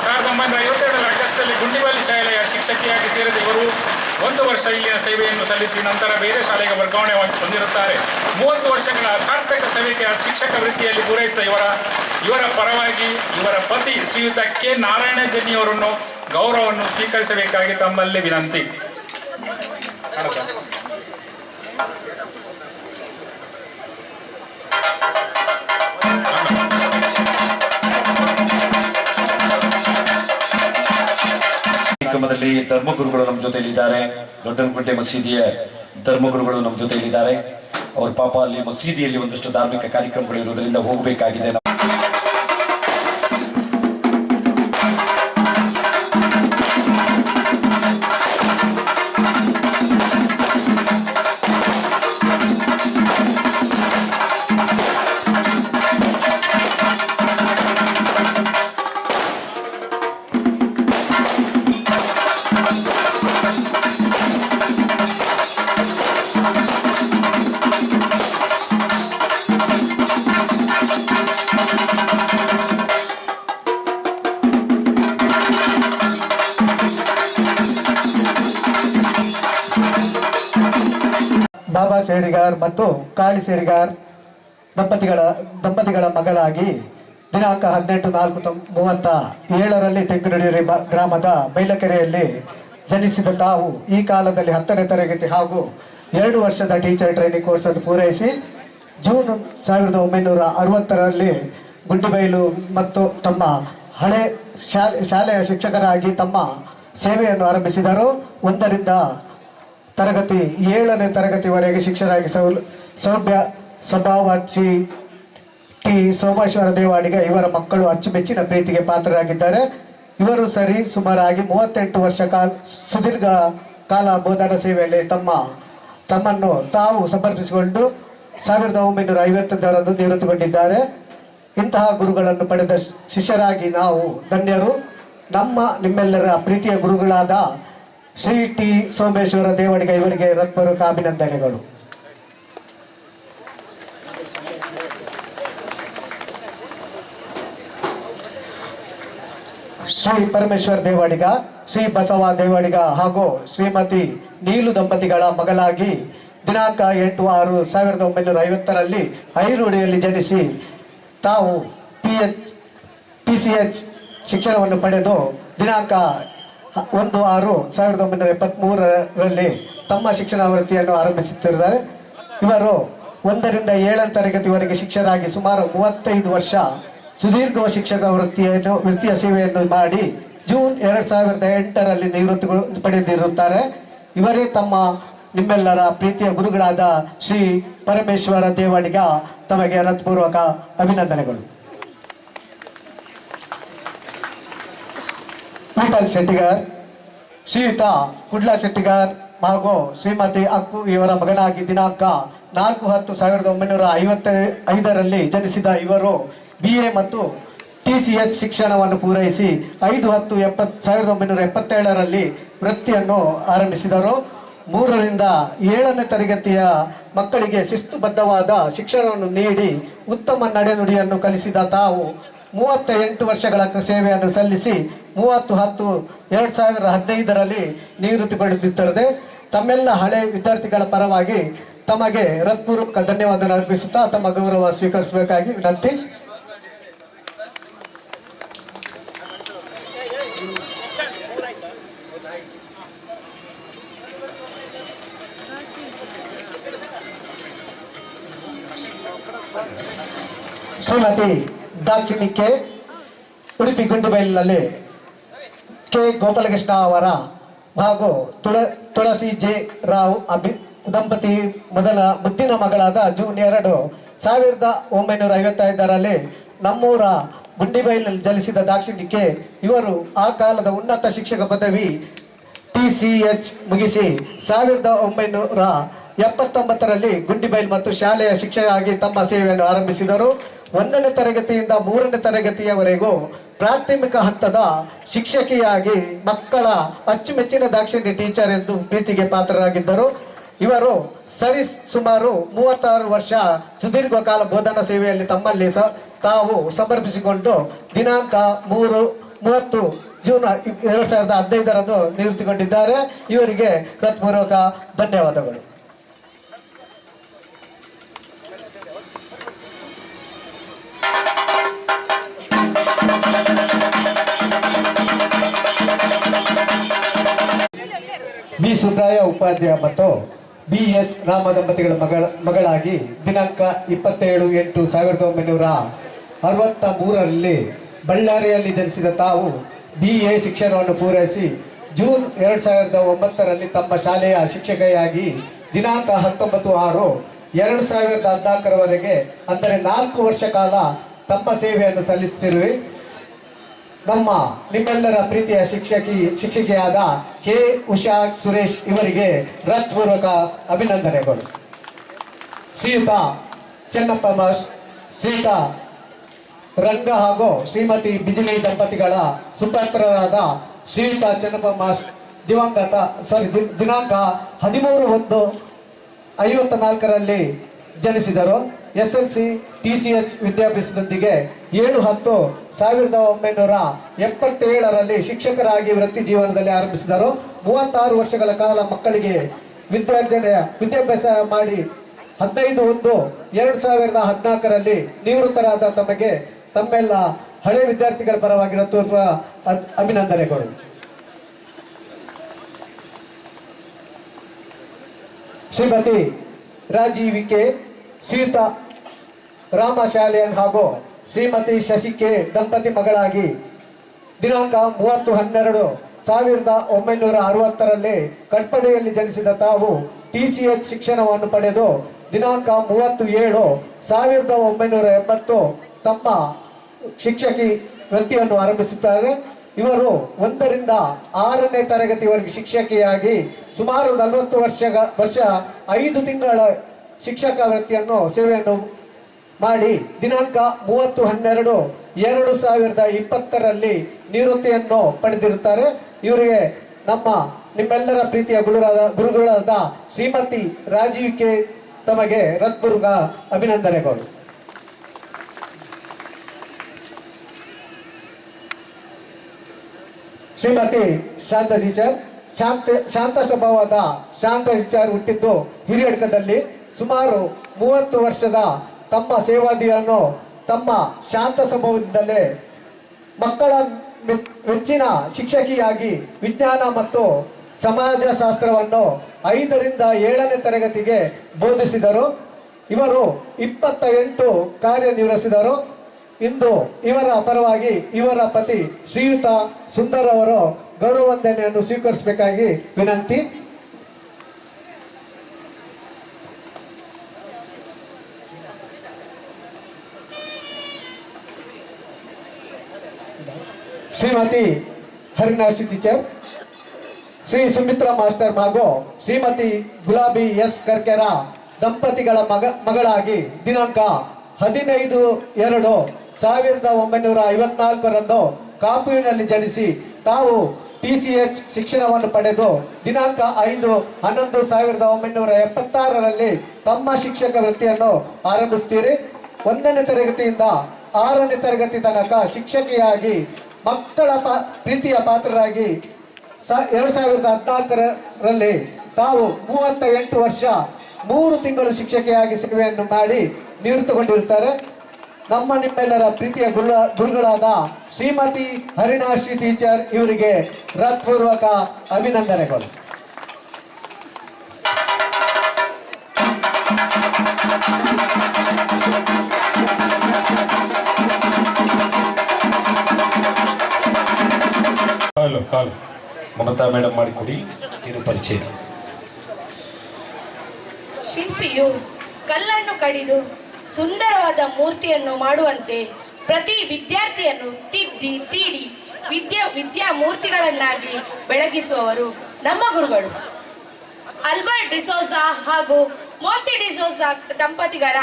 1952 ಆಗಸ್ಟ್ನಲ್ಲಿ ಗುಂಡಿಬೇಲಿ ಶಾಲೆಯ ಶಿಕ್ಷಕಿಯಾಗಿ ಸೇರಿದ ಇವರು 1 ವರ್ಷ ಇಲ್ಲಿನ ಸೇವೆಯನ್ನು ಸಲ್ಲಿಸಿ ನಂತರ ಬೇರೆ ಶಾಲೆಗೆ ವರ್ಗಾವಣೆ ಹೊಂದಿರುತ್ತಾರೆ. 30 ವರ್ಷಗಳ ಸಾರ್ಥಕ ಸೇವೆಯ ಶಿಕ್ಷಕ ವೃತ್ತಿಯಲ್ಲಿ ಪೂರೈಸಿದ ಇವರ ಪರವಾಗಿ ಇವರ ಪತಿ ಶ್ರೀಯುತ ಕೆ ನಾರಾಯಣ ಜನ್ನಿಯವರನ್ನು ಗೌರವವನ್ನು ಸ್ವೀಕರಿಸಬೇಕಾಗಿ ತಮ್ಮಲ್ಲಿ ವಿನಂತಿ. ಕಾರ್ಯಕ್ರಮದಲ್ಲಿ ಧರ್ಮಗುರುಗಳು ನಮ್ಮ ಜೊತೆಯಲ್ಲಿದ್ದಾರೆ. ದೊಡ್ಡನಗುಡ್ಡೆ ಮಸೀದಿಯ ಧರ್ಮಗುರುಗಳು ನಮ್ಮ ಜೊತೆಯಲ್ಲಿದ್ದಾರೆ. ಅವ್ರ ಪಾಪ ಅಲ್ಲಿ ಮಸೀದಿಯಲ್ಲಿ ಒಂದಷ್ಟು ಧಾರ್ಮಿಕ ಕಾರ್ಯಕ್ರಮಗಳು ಇರೋದ್ರಿಂದ ಹೋಗಬೇಕಾಗಿದೆ. ಬಾಬಾ ಸೇರಿಗಾರ್ ಮತ್ತು ಕಾಳಿ ಸೇರಿಗಾರ್ ದಂಪತಿಗಳ ಮಗಳಾಗಿ ದಿನಾಂಕ 18/4/37ರಲ್ಲಿ ತೆಂಕುನಡಿಯೂರಿ ಗ್ರಾಮದ ಬೈಲಕೆರೆಯಲ್ಲಿ ಜನಿಸಿದ ತಾವು ಈ ಕಾಲದಲ್ಲಿ 10ನೇ ತರಗತಿ ಹಾಗೂ 2 ವರ್ಷದ ಟೀಚರ್ ಟ್ರೈನಿಂಗ್ ಕೋರ್ಸನ್ನು ಪೂರೈಸಿ ಜೂನ್ 1960ರಲ್ಲಿ ಗುಂಡಿಬೈಲು ಮತ್ತು ತಮ್ಮ ಹಳೆ ಶಾಲೆಯ ಶಿಕ್ಷಕರಾಗಿ ತಮ್ಮ ಸೇವೆಯನ್ನು ಆರಂಭಿಸಿದರು. 1ರಿಂದ ತರಗತಿ 7ನೇ ತರಗತಿವರೆಗೆ ಶಿಕ್ಷಕರಾಗಿ ಸೌಭ್ಯ ಸ್ವಭಾವ ಶ್ರೀ ಟಿ ಸೋಮೇಶ್ವರ ದೇವಾಡಿಗ ಇವರ ಮಕ್ಕಳು ಅಚ್ಚುಮೆಚ್ಚಿನ ಪ್ರೀತಿಗೆ ಪಾತ್ರರಾಗಿದ್ದಾರೆ. ಇವರು ಸರಿ ಸುಮಾರಾಗಿ 38 ವರ್ಷ ಸುದೀರ್ಘ ಕಾಲ ಬೋಧನಾ ಸೇವೆಯಲ್ಲಿ ತಮ್ಮನ್ನು ತಾವು ಸಮರ್ಪಿಸಿಕೊಂಡು 1950ರಂದು ನಿವೃತ್ತಿಗೊಂಡಿದ್ದಾರೆ. ಇಂತಹ ಗುರುಗಳನ್ನು ಪಡೆದ ಶಿಷ್ಯರಾಗಿ ನಾವು ಧನ್ಯರು. ನಿಮ್ಮೆಲ್ಲರ ಪ್ರೀತಿಯ ಗುರುಗಳಾದ ಶ್ರೀ ಟಿ ಸೋಮೇಶ್ವರ ದೇವಾಡಿಗ ಇವರಿಗೆ ಹೃತ್ಪೂರ್ವಕ ಅಭಿನಂದನೆಗಳು. ಶ್ರೀ ಪರಮೇಶ್ವರ್ ದೇವಾಡಿಗ, ಶ್ರೀ ಬಸವ ದೇವಾಡಿಗ ಹಾಗೂ ಶ್ರೀಮತಿ ನೀಲು ದಂಪತಿಗಳ ಮಗಳಾಗಿ ದಿನಾಂಕ 8/6/1950ರಲ್ಲಿ ಐರೂಡಿಯಲ್ಲಿ ಜನಿಸಿ ತಾವು PCH ಶಿಕ್ಷಣವನ್ನು ಪಡೆದು ದಿನಾಂಕ 1/6/1973ರಲ್ಲಿ ತಮ್ಮ ಶಿಕ್ಷಣ ವೃತ್ತಿಯನ್ನು ಆರಂಭಿಸುತ್ತಿದ್ದಾರೆ. ಇವರು 1ರಿಂದ 7ನೇ ತರಗತಿವರೆಗೆ ಶಿಕ್ಷಕರಾಗಿ ಸುಮಾರು 35 ವರ್ಷ ಸುದೀರ್ಘ ಶಿಕ್ಷಕ ವೃತ್ತಿಯ ಸೇವೆಯನ್ನು ಮಾಡಿ ಜೂನ್ 2008ರಲ್ಲಿ ನಿವೃತ್ತಿ ಪಡೆದಿರುತ್ತಾರೆ. ಇವರೇ ನಿಮ್ಮೆಲ್ಲರ ಪ್ರೀತಿಯ ಗುರುಗಳಾದ ಶ್ರೀ ಪರಮೇಶ್ವರ ದೇವಾಡಿಗ. ತಮಗೆ ಹೃತ್ಪೂರ್ವಕ ಅಭಿನಂದನೆಗಳು. ವಿಠಲ್ ಶೆಟ್ಟಿಗಾರ್, ಶ್ರೀಯುತ ಕುಡ್ಲಾ ಶೆಟ್ಟಿಗಾರ್ ಹಾಗೂ ಶ್ರೀಮತಿ ಅಕ್ಕು ಇವರ ಮಗನಾಗಿ ದಿನಾಂಕ 4/10/1955ರಲ್ಲಿ ಜನಿಸಿದ ಇವರು BA ಮತ್ತು TCH ಶಿಕ್ಷಣವನ್ನು ಪೂರೈಸಿ 5/10/1977ರಲ್ಲಿ ವೃತ್ತಿಯನ್ನು ಆರಂಭಿಸಿದರು. 3ರಿಂದ 7ನೇ ತರಗತಿಯ ಮಕ್ಕಳಿಗೆ ಶಿಸ್ತುಬದ್ಧವಾದ ಶಿಕ್ಷಣವನ್ನು ನೀಡಿ ಉತ್ತಮ ನಡೆನುಡಿಯನ್ನು ಕಲಿಸಿದ ತಾವು 38 ವರ್ಷಗಳ ಸೇವೆಯನ್ನು ಸಲ್ಲಿಸಿ 30/10/2015ರಲ್ಲಿ ನಿವೃತ್ತಿ ಪಡೆದಿದ್ದಾರೆ. ತಮ್ಮೆಲ್ಲ ಹಳೆ ವಿದ್ಯಾರ್ಥಿಗಳ ಪರವಾಗಿ ತಮಗೆ ಹೃತ್ಪೂರ್ವಕ ಧನ್ಯವಾದ ಅರ್ಪಿಸುತ್ತಾ ತಮ್ಮ ಗೌರವ ಸ್ವೀಕರಿಸಬೇಕಾಗಿ ವಿನಂತಿ. ಶ್ರೀಮತಿ ದಾಕ್ಷಿಣಿ ಕೆ, ಉಡುಪಿ ಗುಂಡಿಬೈಲಿನಲ್ಲಿ ಕೆ ಗೋಪಾಲಕೃಷ್ಣ ಅವರ ಹಾಗೂ ತುಳಸಿ ಜೆ ರಾವ್ ದಂಪತಿ ಮೊದಲ ಮುದ್ದಿನ ಮಗಳಾದ ಜೂನ್ 2/1955ರಲ್ಲಿ ನಮ್ಮೂರ ಗುಂಡಿಬೈಲಲ್ಲಿ ಜನಿಸಿದ ದಾಕ್ಷಿಣಿ ಕೆ ಇವರು ಆ ಕಾಲದ ಉನ್ನತ ಶಿಕ್ಷಕ ಪದವಿ TCH ಮುಗಿಸಿ 1979ರಲ್ಲಿ ಗುಂಡಿಬೈಲ್ ಮತ್ತು ಶಾಲೆಯ ಶಿಕ್ಷಕರಾಗಿ ತಮ್ಮ ಸೇವೆಯನ್ನು ಆರಂಭಿಸಿದರು. 1ನೇ ತರಗತಿಯಿಂದ 3ನೇ ತರಗತಿಯವರೆಗೂ ಪ್ರಾಥಮಿಕ ಹಂತದ ಶಿಕ್ಷಕಿಯಾಗಿ ಮಕ್ಕಳ ಅಚ್ಚುಮೆಚ್ಚಿನ ದಾಕ್ಷಿಣ್ಯ ಟೀಚರ್ ಎಂದು ಪ್ರೀತಿಗೆ ಪಾತ್ರರಾಗಿದ್ದರು. ಇವರು ಸುಮಾರು 36 ವರ್ಷ ಸುದೀರ್ಘ ಕಾಲ ಬೋಧನಾ ಸೇವೆಯಲ್ಲಿ ತಮ್ಮಲ್ಲಿ ತಾವು ಸಮರ್ಪಿಸಿಕೊಂಡು ದಿನಾಂಕ 30 ಜೂನ್ 2015ರಂದು ನಿವೃತ್ತಿಗೊಂಡಿದ್ದಾರೆ. ಇವರಿಗೆ ಹೃತ್ಪೂರ್ವಕ ಧನ್ಯವಾದಗಳು. ಬಿ ಸುಬ್ರಾಯ ಉಪಾಧ್ಯಾಯ ಮತ್ತು BS ರಾಮ ದಂಪತಿಗಳ ಮಗಳಾಗಿ ದಿನಾಂಕ 27/8/1963ರಲ್ಲಿ ಬಳ್ಳಾರಿಯಲ್ಲಿ ಜನಿಸಿದ ತಾವು BA ಶಿಕ್ಷಣವನ್ನು ಪೂರೈಸಿ ಜೂನ್ 2009ರಲ್ಲಿ ತಮ್ಮ ಶಾಲೆಯ ಶಿಕ್ಷಕಿಯಾಗಿ ದಿನಾಂಕ 19/6/2014ರವರೆಗೆ ಅಂದರೆ 4 ವರ್ಷ ಕಾಲ ತಮ್ಮ ಸೇವೆಯನ್ನು ಸಲ್ಲಿಸುತ್ತಿರುವೆ. ನಿಮ್ಮೆಲ್ಲರ ಪ್ರೀತಿಯ ಶಿಕ್ಷಕಿಯಾದ ಕೆ ಉಷಾ ಸುರೇಶ್ ಇವರಿಗೆ ಹೃತ್ಪೂರ್ವಕ ಅಭಿನಂದನೆಗಳು. ಶ್ರೀಯುತ ಚೆನ್ನಪ್ಪ ಮಾಸ್, ಶ್ರೀಯುತ ರಂಗ ಹಾಗೂ ಶ್ರೀಮತಿ ಬಿಜಿಲಿ ದಂಪತಿಗಳ ಸುಪುತ್ರರಾದ ಶ್ರೀಯುತ ಚೆನ್ನಪ್ಪ ಮಾಸ್ ದಿನಾಂಕ 13/1/54ರಲ್ಲಿ ಜನಿಸಿದರು. SLC TCH ವಿದ್ಯಾಭ್ಯಾಸದೊಂದಿಗೆ 7/10/1977ರಲ್ಲಿ ಶಿಕ್ಷಕರಾಗಿ ವೃತ್ತಿ ಜೀವನದಲ್ಲಿ ಆರಂಭಿಸಿದರು. 36 ವರ್ಷಗಳ ಕಾಲ ಮಕ್ಕಳಿಗೆ ವಿದ್ಯಾಭ್ಯಾಸ ಮಾಡಿ 15/1/2014 ನಿವೃತ್ತರಾದ ತಮಗೆ ತಮ್ಮೆಲ್ಲ ಹಳೆ ವಿದ್ಯಾರ್ಥಿಗಳ ಪರವಾಗಿ ಹೃತ್ಪೂರ್ವಕ ಅಭಿನಂದನೆಗಳು. ಶ್ರೀಮತಿ ರಾಜೀವಿಕೆ ಶ್ರೀಯುತ ರಾಮ ಶಾಲೆಯನ್ ಹಾಗೂ ಶ್ರೀಮತಿ ಶಶಿಕೆ ದಂಪತಿ ಮಗಳಾಗಿ ದಿನಾಂಕ 30/12/1960 ಕಟ್ಪಡೆಯಲ್ಲಿ ಜನಿಸಿದ ತಾವು TCH ಶಿಕ್ಷಣವನ್ನು ಪಡೆದು ದಿನಾಂಕ 30/7/1980 ತಮ್ಮ ಶಿಕ್ಷಕಿ ವೃತ್ತಿಯನ್ನು ಆರಂಭಿಸುತ್ತಾರೆ. ಇವರು 1ರಿಂದ 6ನೇ ತರಗತಿವರೆಗೆ ಶಿಕ್ಷಕಿಯಾಗಿ ಸುಮಾರು 40 ವರ್ಷ 5 ತಿಂಗಳ ಶಿಕ್ಷಕ ವೃತ್ತಿಯನ್ನು ಸೇವೆಯನ್ನು ಮಾಡಿ ದಿನಾಂಕ 30/12/2020 ನಿವೃತ್ತಿಯನ್ನು ಪಡೆದಿರುತ್ತಾರೆ. ಇವರಿಗೆ ನಿಮ್ಮೆಲ್ಲರ ಪ್ರೀತಿಯ ಗುರುಗಳಾದ ಶ್ರೀಮತಿ ರಾಜೀವಿಕೆ ತಮಗೆ ಹೃತ್ಪೂರ್ವಕ ಅಭಿನಂದನೆಗಳು. ಶ್ರೀಮತಿ ಶಾಂತ ಟೀಚರ್ ಶಾಂತ ಸ್ವಭಾವದ ಶಾಂತ ಟೀಚರ್ ಹುಟ್ಟಿದ್ದು ಹಿರಿಯಡ್ಕದಲ್ಲಿ. ಸುಮಾರು 30 ವರ್ಷದ ತಮ್ಮ ಸೇವಾದಿಯನ್ನು ತಮ್ಮ ಶಾಂತ ಸ್ವಭಾವದಿಂದಲೇ ಮಕ್ಕಳ ಮೆಚ್ಚಿನ ಶಿಕ್ಷಕಿಯಾಗಿ ವಿಜ್ಞಾನ ಮತ್ತು ಸಮಾಜಶಾಸ್ತ್ರವನ್ನು 5ರಿಂದ 7ನೇ ತರಗತಿಗೆ ಬೋಧಿಸಿದರು. ಇವರು 28 ಕಾರ್ಯನಿರ್ವಹಿಸಿದರು. ಇಂದು ಇವರ ಪರವಾಗಿ ಇವರ ಪತಿ ಶ್ರೀಯುತ ಸುಂದರ್ ಅವರು ಗೌರವ ವಂದನೆಯನ್ನು ಸ್ವೀಕರಿಸಬೇಕಾಗಿ ವಿನಂತಿ. ಶ್ರೀಮತಿ ಹರಿನಾಶಿ ಟೀಚರ್, ಶ್ರೀ ಸುಮಿತ್ರಾ ಮಾಸ್ಟರ್ ಹಾಗೂ ಶ್ರೀಮತಿ ಗುಲಾಬಿ ಎಸ್ ಕರ್ಕೆರ ದಂಪತಿಗಳ ಮಗಳಾಗಿ ದಿನಾಂಕ 15/2/1954 ಕಾಪುವಿನಲ್ಲಿ ಜನಿಸಿ ತಾವು TCH ಶಿಕ್ಷಣವನ್ನು ಪಡೆದು ದಿನಾಂಕ 5/11/1976 ತಮ್ಮ ಶಿಕ್ಷಕ ವೃತ್ತಿಯನ್ನು ಆರಂಭಿಸುತ್ತೀರಿ. 1ನೇ ತರಗತಿಯಿಂದ 6ನೇ ತರಗತಿ ತನಕ ಶಿಕ್ಷಕಿಯಾಗಿ ಮಕ್ಕಳ ಪ್ರೀತಿಯ ಪಾತ್ರರಾಗಿ 2014 ತಾವು 38 ವರ್ಷ 3 ತಿಂಗಳು ಶಿಕ್ಷಕಿಯಾಗಿ ಸೇವೆಯನ್ನು ಮಾಡಿ ನಿವೃತ್ತಗೊಂಡಿರುತ್ತಾರೆ. ನಿಮ್ಮೆಲ್ಲರ ಪ್ರೀತಿಯ ಗುರುಗಳಾದ ಶ್ರೀಮತಿ ಹರಿನಾಶ್ರೀ ಟೀಚರ್ ಇವರಿಗೆ ಹೃತ್ಪೂರ್ವಕ ಅಭಿನಂದನೆಗಳು. ಮಮತಾ ಮೇಡಮ್ ಮಾಡಿಕೊಡಿ ಇದು ಪರಿಚಯ. ಶಿಲ್ಪಿಯು ಕಲ್ಲನ್ನು ಕಡಿದು ಸುಂದರವಾದ ಮೂರ್ತಿಯನ್ನು ಮಾಡುವಂತೆ ಪ್ರತಿ ವಿದ್ಯಾರ್ಥಿಯನ್ನು ತಿದ್ದಿ ತೀಡಿ ವಿದ್ಯಾ ಮೂರ್ತಿಗಳನ್ನಾಗಿ ಬೆಳಗಿಸುವವರು ನಮ್ಮ ಗುರುಗಳು. ಅಲ್ಬರ್ಟ್ ಡಿಸೋಜಾ ಹಾಗೂ ಮೋತಿ ಡಿಸೋಜಾ ದಂಪತಿಗಳ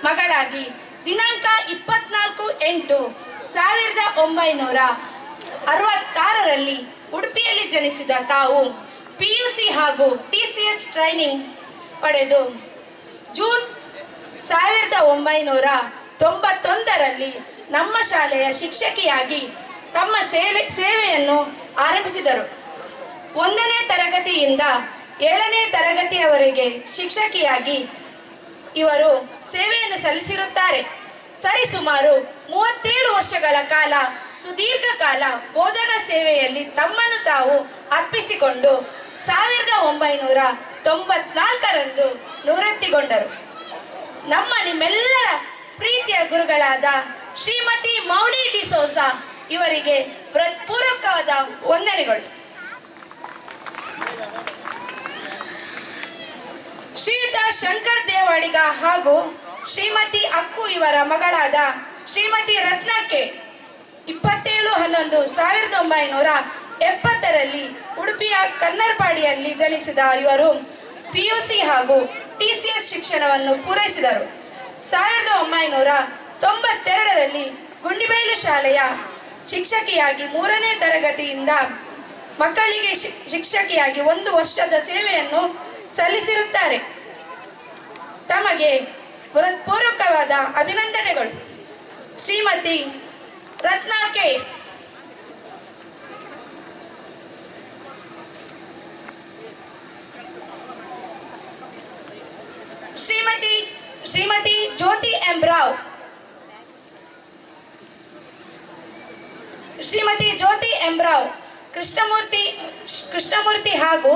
ಮಗಳಾಗಿ ದಿನಾಂಕ 24/8/1966 ಉಡುಪಿಯಲ್ಲಿ ಜನಿಸಿದ ತಾವು PUC ಹಾಗೂ TCH ಟ್ರೈನಿಂಗ್ ಪಡೆದು ಜೂನ್ 1991 ನಮ್ಮ ಶಾಲೆಯ ಶಿಕ್ಷಕಿಯಾಗಿ ತಮ್ಮ ಸೇವೆಯನ್ನು ಆರಂಭಿಸಿದರು. 1ನೇ ತರಗತಿಯಿಂದ 7ನೇ ತರಗತಿಯವರೆಗೆ ಶಿಕ್ಷಕಿಯಾಗಿ ಇವರು ಸೇವೆಯನ್ನು ಸಲ್ಲಿಸಿರುತ್ತಾರೆ. ಸರಿಸುಮಾರು 37 ವರ್ಷಗಳ ಕಾಲ ಸುದೀರ್ಘ ಕಾಲ ಬೋಧನಾ ಸೇವೆಯಲ್ಲಿ ತಮ್ಮನ್ನು ತಾವು ಅರ್ಪಿಸಿಕೊಂಡು 1994 ನಿವೃತ್ತಿಗೊಂಡರು. ನಿಮ್ಮೆಲ್ಲರ ಪ್ರೀತಿಯ ಗುರುಗಳಾದ ಶ್ರೀಮತಿ ಮೌನಿ ಡಿಸೋಜಾ ಇವರಿಗೆ ಹೃತ್ಪೂರ್ವಕವಾದ ವಂದನೆಗಳು. ಶ್ರೀಯುತ ಶಂಕರ್ ದೇವಾಡಿಗ ಹಾಗೂ ಶ್ರೀಮತಿ ಅಕ್ಕು ಇವರ ಮಗಳಾದ ಶ್ರೀಮತಿ ರತ್ನಕ್ಕೆ 27/11/1970 ಉಡುಪಿಯ ಕನ್ನರ್ಪಾಡಿಯಲ್ಲಿ ಜನಿಸಿದ ಇವರು PUC ಹಾಗೂ TCS ಶಿಕ್ಷಣವನ್ನು ಪೂರೈಸಿದರು. 1992 ಗುಂಡಿಬೈಲು ಶಾಲೆಯ ಶಿಕ್ಷಕಿಯಾಗಿ 3ನೇ ತರಗತಿಯಿಂದ ಮಕ್ಕಳಿಗೆ ಶಿಕ್ಷಕಿಯಾಗಿ 1 ವರ್ಷದ ಸೇವೆಯನ್ನು ಸಲ್ಲಿಸಿರುತ್ತಾರೆ. ತಮಗೆ ಹೃತ್ಪೂರ್ವಕವಾದ ಅಭಿನಂದನೆಗಳು. ಶ್ರೀಮತಿ ರತ್ನಾಕೆ ಶ್ರೀಮತಿ ಜ್ಯೋತಿ ಎಂ ರಾವ್, ಶ್ರೀಮತಿ ಜ್ಯೋತಿ ಎಂ ರಾವ್ ಕೃಷ್ಣಮೂರ್ತಿ ಹಾಗೂ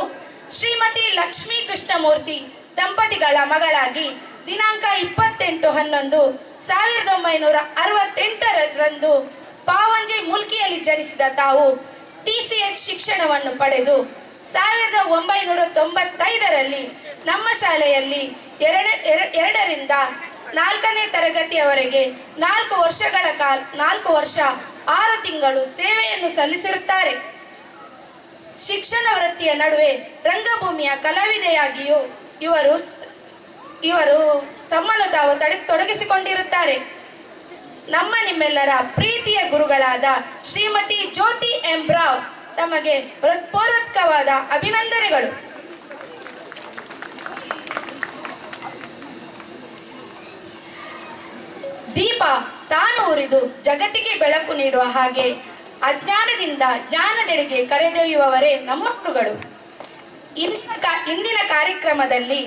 ಶ್ರೀಮತಿ ಲಕ್ಷ್ಮೀ ಕೃಷ್ಣಮೂರ್ತಿ ದಂಪತಿಗಳ ಮಗಳಾಗಿ ದಿನಾಂಕ 28/11/1968 ಪಾವಂಜೆ ಮುಲ್ಕಿಯಲ್ಲಿ ಜನಿಸಿದ ತಾವು TCH ಶಿಕ್ಷಣವನ್ನು ಪಡೆದು 1995ರಲ್ಲಿ ನಮ್ಮ ಶಾಲೆಯಲ್ಲಿ 2ರಿಂದ 4ನೇ ತರಗತಿಯವರೆಗೆ 4 ವರ್ಷ 6 ತಿಂಗಳು ಸೇವೆಯನ್ನು ಸಲ್ಲಿಸಿರುತ್ತಾರೆ. ಶಿಕ್ಷಣ ವೃತ್ತಿಯ ನಡುವೆ ರಂಗಭೂಮಿಯ ಕಲಾವಿದೆಯಾಗಿಯೂ ಇವರು ತಮ್ಮನ್ನು ತಾವು ತೊಡಗಿಸಿಕೊಂಡಿರುತ್ತಾರೆ. ನಮ್ಮ ನಿಮ್ಮೆಲ್ಲರ ಪ್ರೀತಿಯ ಗುರುಗಳಾದ ಶ್ರೀಮತಿ ಜ್ಯೋತಿ ಎಂ ರಾವ್ ತಮಗೆ ಹೃತ್ಪೂರ್ವಕವಾದ ಅಭಿನಂದನೆಗಳು. ದೀಪ ತಾನು ಉರಿದು ಜಗತ್ತಿಗೆ ಬೆಳಕು ನೀಡುವ ಹಾಗೆ ಅಜ್ಞಾನದಿಂದ ಜ್ಞಾನದೆಡೆಗೆ ಕರೆದೊಯ್ಯುವವರೇ ನಮ್ಮ ಗುರುಗಳು. ಇಂದಿನ ಕಾರ್ಯಕ್ರಮದಲ್ಲಿ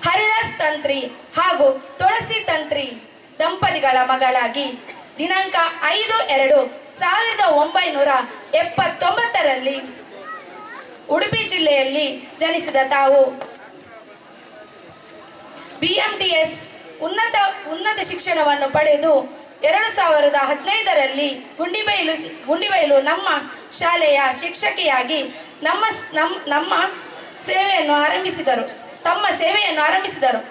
ಹರಿದಾಸ್ ತಂತ್ರಿ ಹಾಗೂ ತುಳಸಿ ತಂತ್ರಿ ದಂಪತಿಗಳ ಮಗಳಾಗಿ ದಿನಾಂಕ 5/2/1979ರಲ್ಲಿ ಉಡುಪಿ ಜಿಲ್ಲೆಯಲ್ಲಿ ಜನಿಸಿದ ತಾವು BMTS ಉನ್ನತ ಶಿಕ್ಷಣವನ್ನು ಪಡೆದು 2015ರಲ್ಲಿ ಗುಂಡಿಬೈಲು ನಮ್ಮ ಶಾಲೆಯ ಶಿಕ್ಷಕಿಯಾಗಿ ತಮ್ಮ ಸೇವೆಯನ್ನು ಆರಂಭಿಸಿದರು.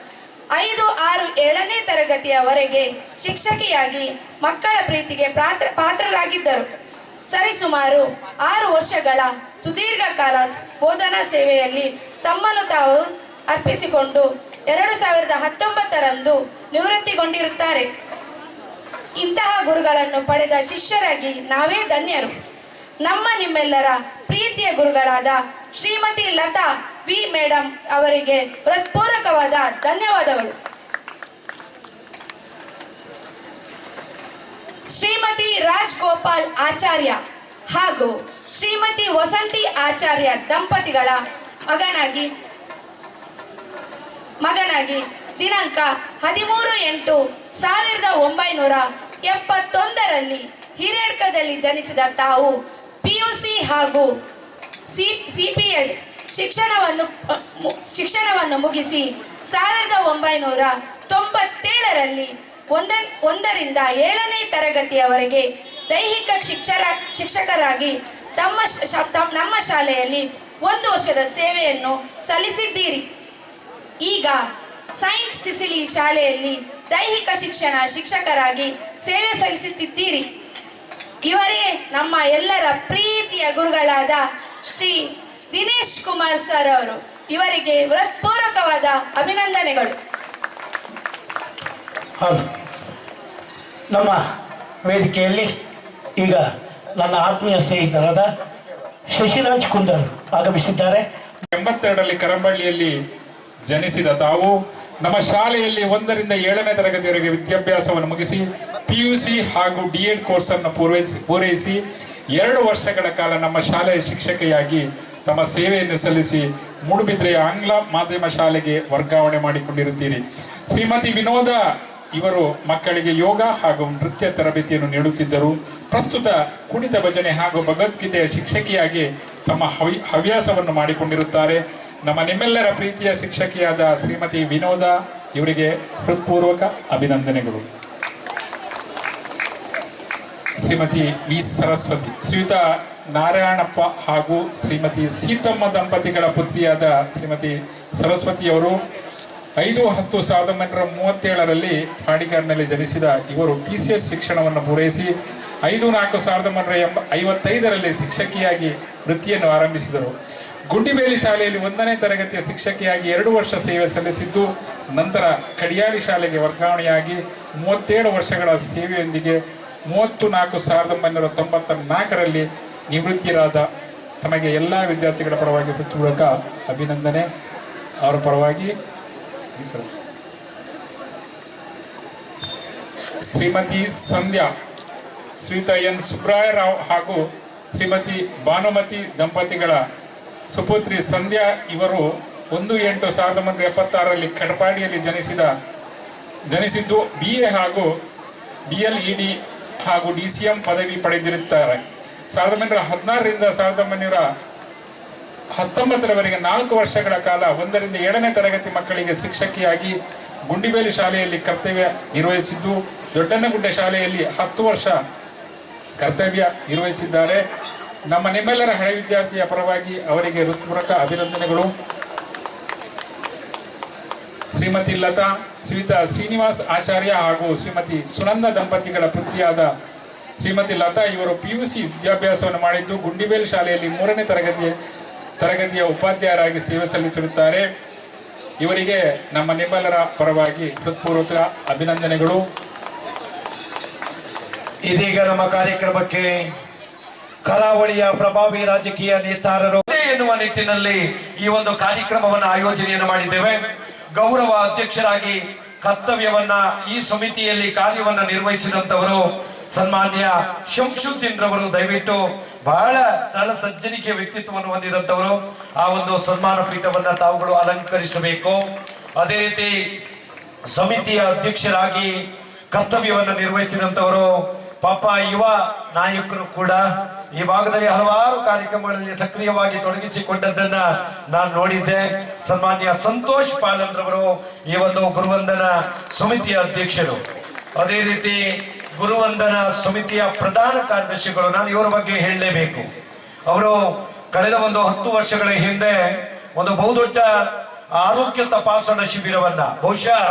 5, 6, 7ನೇ ತರಗತಿಯವರೆಗೆ ಶಿಕ್ಷಕಿಯಾಗಿ ಮಕ್ಕಳ ಪ್ರೀತಿಗೆ ಪಾತ್ರರಾಗಿದ್ದರು. ಸರಿಸುಮಾರು 6 ವರ್ಷಗಳ ಸುದೀರ್ಘ ಕಾಲ ಬೋಧನಾ ಸೇವೆಯಲ್ಲಿ ತಮ್ಮನ್ನು ತಾವು ಅರ್ಪಿಸಿಕೊಂಡು 2019ರಂದು ನಿವೃತ್ತಿಗೊಂಡಿರುತ್ತಾರೆ. ಇಂತಹ ಗುರುಗಳನ್ನು ಪಡೆದ ಶಿಷ್ಯರಾಗಿ ನಾವೇ ಧನ್ಯರು. ನಮ್ಮ ನಿಮ್ಮೆಲ್ಲರ ಪ್ರೀತಿಯ ಗುರುಗಳಾದ ಶ್ರೀಮತಿ ಲತಾ ವಿ ಮೇಡಮ್ ಅವರಿಗೆ ಹೃತ್ಪೂರ್ವಕವಾದ ಧನ್ಯವಾದಗಳು. ಶ್ರೀಮತಿ ರಾಜ್ಗೋಪಾಲ್ ಆಚಾರ್ಯ ಹಾಗೂ ಶ್ರೀಮತಿ ವಸಂತಿ ಆಚಾರ್ಯ ದಂಪತಿಗಳ ಮಗನಾಗಿ ದಿನಾಂಕ 13/8/1971ರಲ್ಲಿ ಹಿರೇಡ್ಕದಲ್ಲಿ ಜನಿಸಿದ ತಾವು PUC ಹಾಗೂ CPEd ಶಿಕ್ಷಣವನ್ನು ಮುಗಿಸಿ 1997ರಲ್ಲಿ 1ರಿಂದ 7ನೇ ತರಗತಿಯವರೆಗೆ ದೈಹಿಕ ಶಿಕ್ಷಕರಾಗಿ ನಮ್ಮ ಶಾಲೆಯಲ್ಲಿ 1 ವರ್ಷದ ಸೇವೆಯನ್ನು ಸಲ್ಲಿಸಿದ್ದೀರಿ. ಈಗ ಸೈಂಟ್ ಸಿಸಿಲಿ ಶಾಲೆಯಲ್ಲಿ ದೈಹಿಕ ಶಿಕ್ಷಕರಾಗಿ ಸೇವೆ ಸಲ್ಲಿಸುತ್ತಿದ್ದೀರಿ. ಇವರೇ ನಮ್ಮ ಎಲ್ಲರ ಪ್ರೀತಿಯ ಗುರುಗಳಾದ ಶ್ರೀ ದಿನೇಶ್ ಕುಮಾರ್ ಸರ್ ಅವರು. ಇವರಿಗೆ ಹೃತ್ಪೂರ್ವಕವಾದ ಅಭಿನಂದನೆಗಳು. ಹೌದು, ನಮ್ಮ ವೇದಿಕೆಯಲ್ಲಿ ಈಗ ನನ್ನ ಆತ್ಮೀಯ ಸ್ನೇಹಿತರಾದ ಶಶಿರಾಜ್ ಕುಂದರ್ ಆಗಮಿಸಿದ್ದಾರೆ. 82ರಲ್ಲಿ ಕರಂಬಳ್ಳಿಯಲ್ಲಿ ಜನಿಸಿದ ತಾವು ನಮ್ಮ ಶಾಲೆಯಲ್ಲಿ 1ರಿಂದ 7ನೇ ತರಗತಿವರೆಗೆ ವಿದ್ಯಾಭ್ಯಾಸವನ್ನು ಮುಗಿಸಿ PUC ಹಾಗೂ D.Ed ಕೋರ್ಸನ್ನು ಪೂರೈಸಿ 2 ವರ್ಷಗಳ ಕಾಲ ನಮ್ಮ ಶಾಲೆಯ ಶಿಕ್ಷಕಿಯಾಗಿ ತಮ್ಮ ಸೇವೆಯನ್ನು ಸಲ್ಲಿಸಿ ಮೂಡುಬಿದ್ರೆಯ ಆಂಗ್ಲ ಮಾಧ್ಯಮ ಶಾಲೆಗೆ ವರ್ಗಾವಣೆ ಮಾಡಿಕೊಂಡಿರುತ್ತೀರಿ. ಶ್ರೀಮತಿ ವಿನೋದ ಇವರು ಮಕ್ಕಳಿಗೆ ಯೋಗ ಹಾಗೂ ನೃತ್ಯ ತರಬೇತಿಯನ್ನು ನೀಡುತ್ತಿದ್ದರು. ಪ್ರಸ್ತುತ ಕುಣಿತ ಭಜನೆ ಹಾಗೂ ಭಗವದ್ಗೀತೆಯ ಶಿಕ್ಷಕಿಯಾಗಿ ತಮ್ಮ ಹವ್ಯಾಸವನ್ನು ಮಾಡಿಕೊಂಡಿರುತ್ತಾರೆ. ನಮ್ಮ ನಿಮ್ಮೆಲ್ಲರ ಪ್ರೀತಿಯ ಶಿಕ್ಷಕಿಯಾದ ಶ್ರೀಮತಿ ವಿನೋದ ಇವರಿಗೆ ಹೃತ್ಪೂರ್ವಕ ಅಭಿನಂದನೆಗಳು. ಶ್ರೀಮತಿ ವಿ ಸರಸ್ವತಿ, ಶ್ರೀಯುತ ನಾರಾಯಣಪ್ಪ ಹಾಗೂ ಶ್ರೀಮತಿ ಸೀತಮ್ಮ ದಂಪತಿಗಳ ಪುತ್ರಿಯಾದ ಶ್ರೀಮತಿ ಸರಸ್ವತಿಯವರು 5/10/1937ರಲ್ಲಿ ಪಾಡಿಗಾರ್ನಲ್ಲಿ ಜನಿಸಿದ ಇವರು TCS ಶಿಕ್ಷಣವನ್ನು ಪೂರೈಸಿ 5/4/1955ರಲ್ಲಿ ಶಿಕ್ಷಕಿಯಾಗಿ ವೃತ್ತಿಯನ್ನು ಆರಂಭಿಸಿದರು. ಗುಂಡಿಬೇಲಿ ಶಾಲೆಯಲ್ಲಿ 1ನೇ ತರಗತಿಯ ಶಿಕ್ಷಕಿಯಾಗಿ 2 ವರ್ಷ ಸೇವೆ ಸಲ್ಲಿಸಿದ್ದು, ನಂತರ ಕಡಿಯಾಳಿ ಶಾಲೆಗೆ ವರ್ಗಾವಣೆಯಾಗಿ 37 ವರ್ಷಗಳ ಸೇವೆಯೊಂದಿಗೆ 30/4/1994ರಲ್ಲಿ ನಿವೃತ್ತಿರಾದ ತಮಗೆ ಎಲ್ಲ ವಿದ್ಯಾರ್ಥಿಗಳ ಪರವಾಗಿ ಹೃತ್ಪೂರ್ವಕ ಅಭಿನಂದನೆ. ಅವರ ಪರವಾಗಿ ಶ್ರೀಮತಿ ಸಂಧ್ಯಾ, ಶ್ರೀಯುತ N. ಸುಬ್ರಾಯರಾವ್ ಹಾಗೂ ಶ್ರೀಮತಿ ಭಾನುಮತಿ ದಂಪತಿಗಳ ಸುಪುತ್ರಿ ಸಂಧ್ಯಾ ಇವರು 1/8/1976 ಕಡಪಾಡಿಯಲ್ಲಿ ಜನಿಸಿದ್ದು BA ಹಾಗೂ DLED ಹಾಗೂ DCM ಪದವಿ ಪಡೆದಿರುತ್ತಾರೆ. 1916ರಿಂದ 1919ರವರೆಗೆ 4 ವರ್ಷಗಳ ಕಾಲ 1ರಿಂದ 7ನೇ ತರಗತಿ ಮಕ್ಕಳಿಗೆ ಶಿಕ್ಷಕಿಯಾಗಿ ಗುಂಡಿಬೇಲಿ ಶಾಲೆಯಲ್ಲಿ ಕರ್ತವ್ಯ ನಿರ್ವಹಿಸಿದ್ದು, ದೊಡ್ಡನಗುಡ್ಡೆ ಶಾಲೆಯಲ್ಲಿ 10 ವರ್ಷ ಕರ್ತವ್ಯ ನಿರ್ವಹಿಸಿದ್ದಾರೆ. ನಿಮ್ಮೆಲ್ಲರ ಹಳೆ ವಿದ್ಯಾರ್ಥಿಯ ಪರವಾಗಿ ಅವರಿಗೆ ಹೃತ್ಪೂರ್ವಕ ಅಭಿನಂದನೆಗಳು. ಶ್ರೀಮತಿ ಲತಾ, ಶ್ರೀಯುತ ಶ್ರೀನಿವಾಸ್ ಆಚಾರ್ಯ ಹಾಗೂ ಶ್ರೀಮತಿ ಸುನಂದ ದಂಪತಿಗಳ ಪುತ್ರಿಯಾದ ಶ್ರೀಮತಿ ಲತಾ ಇವರು PUC ವಿದ್ಯಾಭ್ಯಾಸವನ್ನು ಮಾಡಿದ್ದು ಗುಂಡಿಬೇಲಿ ಶಾಲೆಯಲ್ಲಿ 3ನೇ ತರಗತಿಯ ಉಪಾಧ್ಯಾಯರಾಗಿ ಸೇವೆ ಸಲ್ಲಿಸಿರುತ್ತಾರೆ. ಇವರಿಗೆ ನಿಮ್ಮೆಲ್ಲರ ಪರವಾಗಿ ಹೃತ್ಪೂರ್ವಕ ಅಭಿನಂದನೆಗಳು. ಇದೀಗ ನಮ್ಮ ಕಾರ್ಯಕ್ರಮಕ್ಕೆ ಕರಾವಳಿಯ ಪ್ರಭಾವಿ ರಾಜಕೀಯ ನೇತಾರರು ಎನ್ನುವ ನಿಟ್ಟಿನಲ್ಲಿ ಈ ಒಂದು ಕಾರ್ಯಕ್ರಮವನ್ನು ಆಯೋಜನೆಯನ್ನು ಮಾಡಿದ್ದೇವೆ. ಗೌರವ ಅಧ್ಯಕ್ಷರಾಗಿ ಕರ್ತವ್ಯವನ್ನ ಈ ಸಮಿತಿಯಲ್ಲಿ ಕಾರ್ಯವನ್ನ ನಿರ್ವಹಿಸಿದಂತವರು ಸನ್ಮಾನ್ಯ ಶಂಶುದ್ದೀನ್ ರವರು. ದಯವಿಟ್ಟು ಬಹಳ ಸರಳ ಸಜ್ಜನಿಕೆ ವ್ಯಕ್ತಿತ್ವವನ್ನು ಹೊಂದಿದಂತವರು. ಆ ಒಂದು ಸನ್ಮಾನ ಪೀಠವನ್ನ ತಾವುಗಳು ಅಲಂಕರಿಸಬೇಕು. ಅದೇ ರೀತಿ ಸಮಿತಿಯ ಅಧ್ಯಕ್ಷರಾಗಿ ಕರ್ತವ್ಯವನ್ನು ನಿರ್ವಹಿಸಿದಂತವರು ಪಾಪ ಯುವ ನಾಯಕರು ಕೂಡ ಈ ಭಾಗದಲ್ಲಿ ಹಲವಾರು ಕಾರ್ಯಕ್ರಮಗಳಲ್ಲಿ ಸಕ್ರಿಯವಾಗಿ ತೊಡಗಿಸಿಕೊಂಡದ್ದನ್ನ ನಾನು ನೋಡಿದ್ದೆ. ಸನ್ಮಾನ್ಯ ಸಂತೋಷ್ ಪಾಲನ್ ರವರು ಈ ಒಂದು ಗುರುವಂದನ ಸಮಿತಿಯ ಅಧ್ಯಕ್ಷರು. ಅದೇ ರೀತಿ ಗುರುವಂದನ ಸಮಿತಿಯ ಪ್ರಧಾನ ಕಾರ್ಯದರ್ಶಿಗಳು. ನಾನು ಇವರ ಬಗ್ಗೆ ಹೇಳಲೇಬೇಕು. ಅವರು ಕಳೆದ 10 ವರ್ಷಗಳ ಹಿಂದೆ ಒಂದು ಬಹುದೊಡ್ಡ ಆರೋಗ್ಯ ತಪಾಸಣಾ ಶಿಬಿರವನ್ನ, ಬಹುಶಃ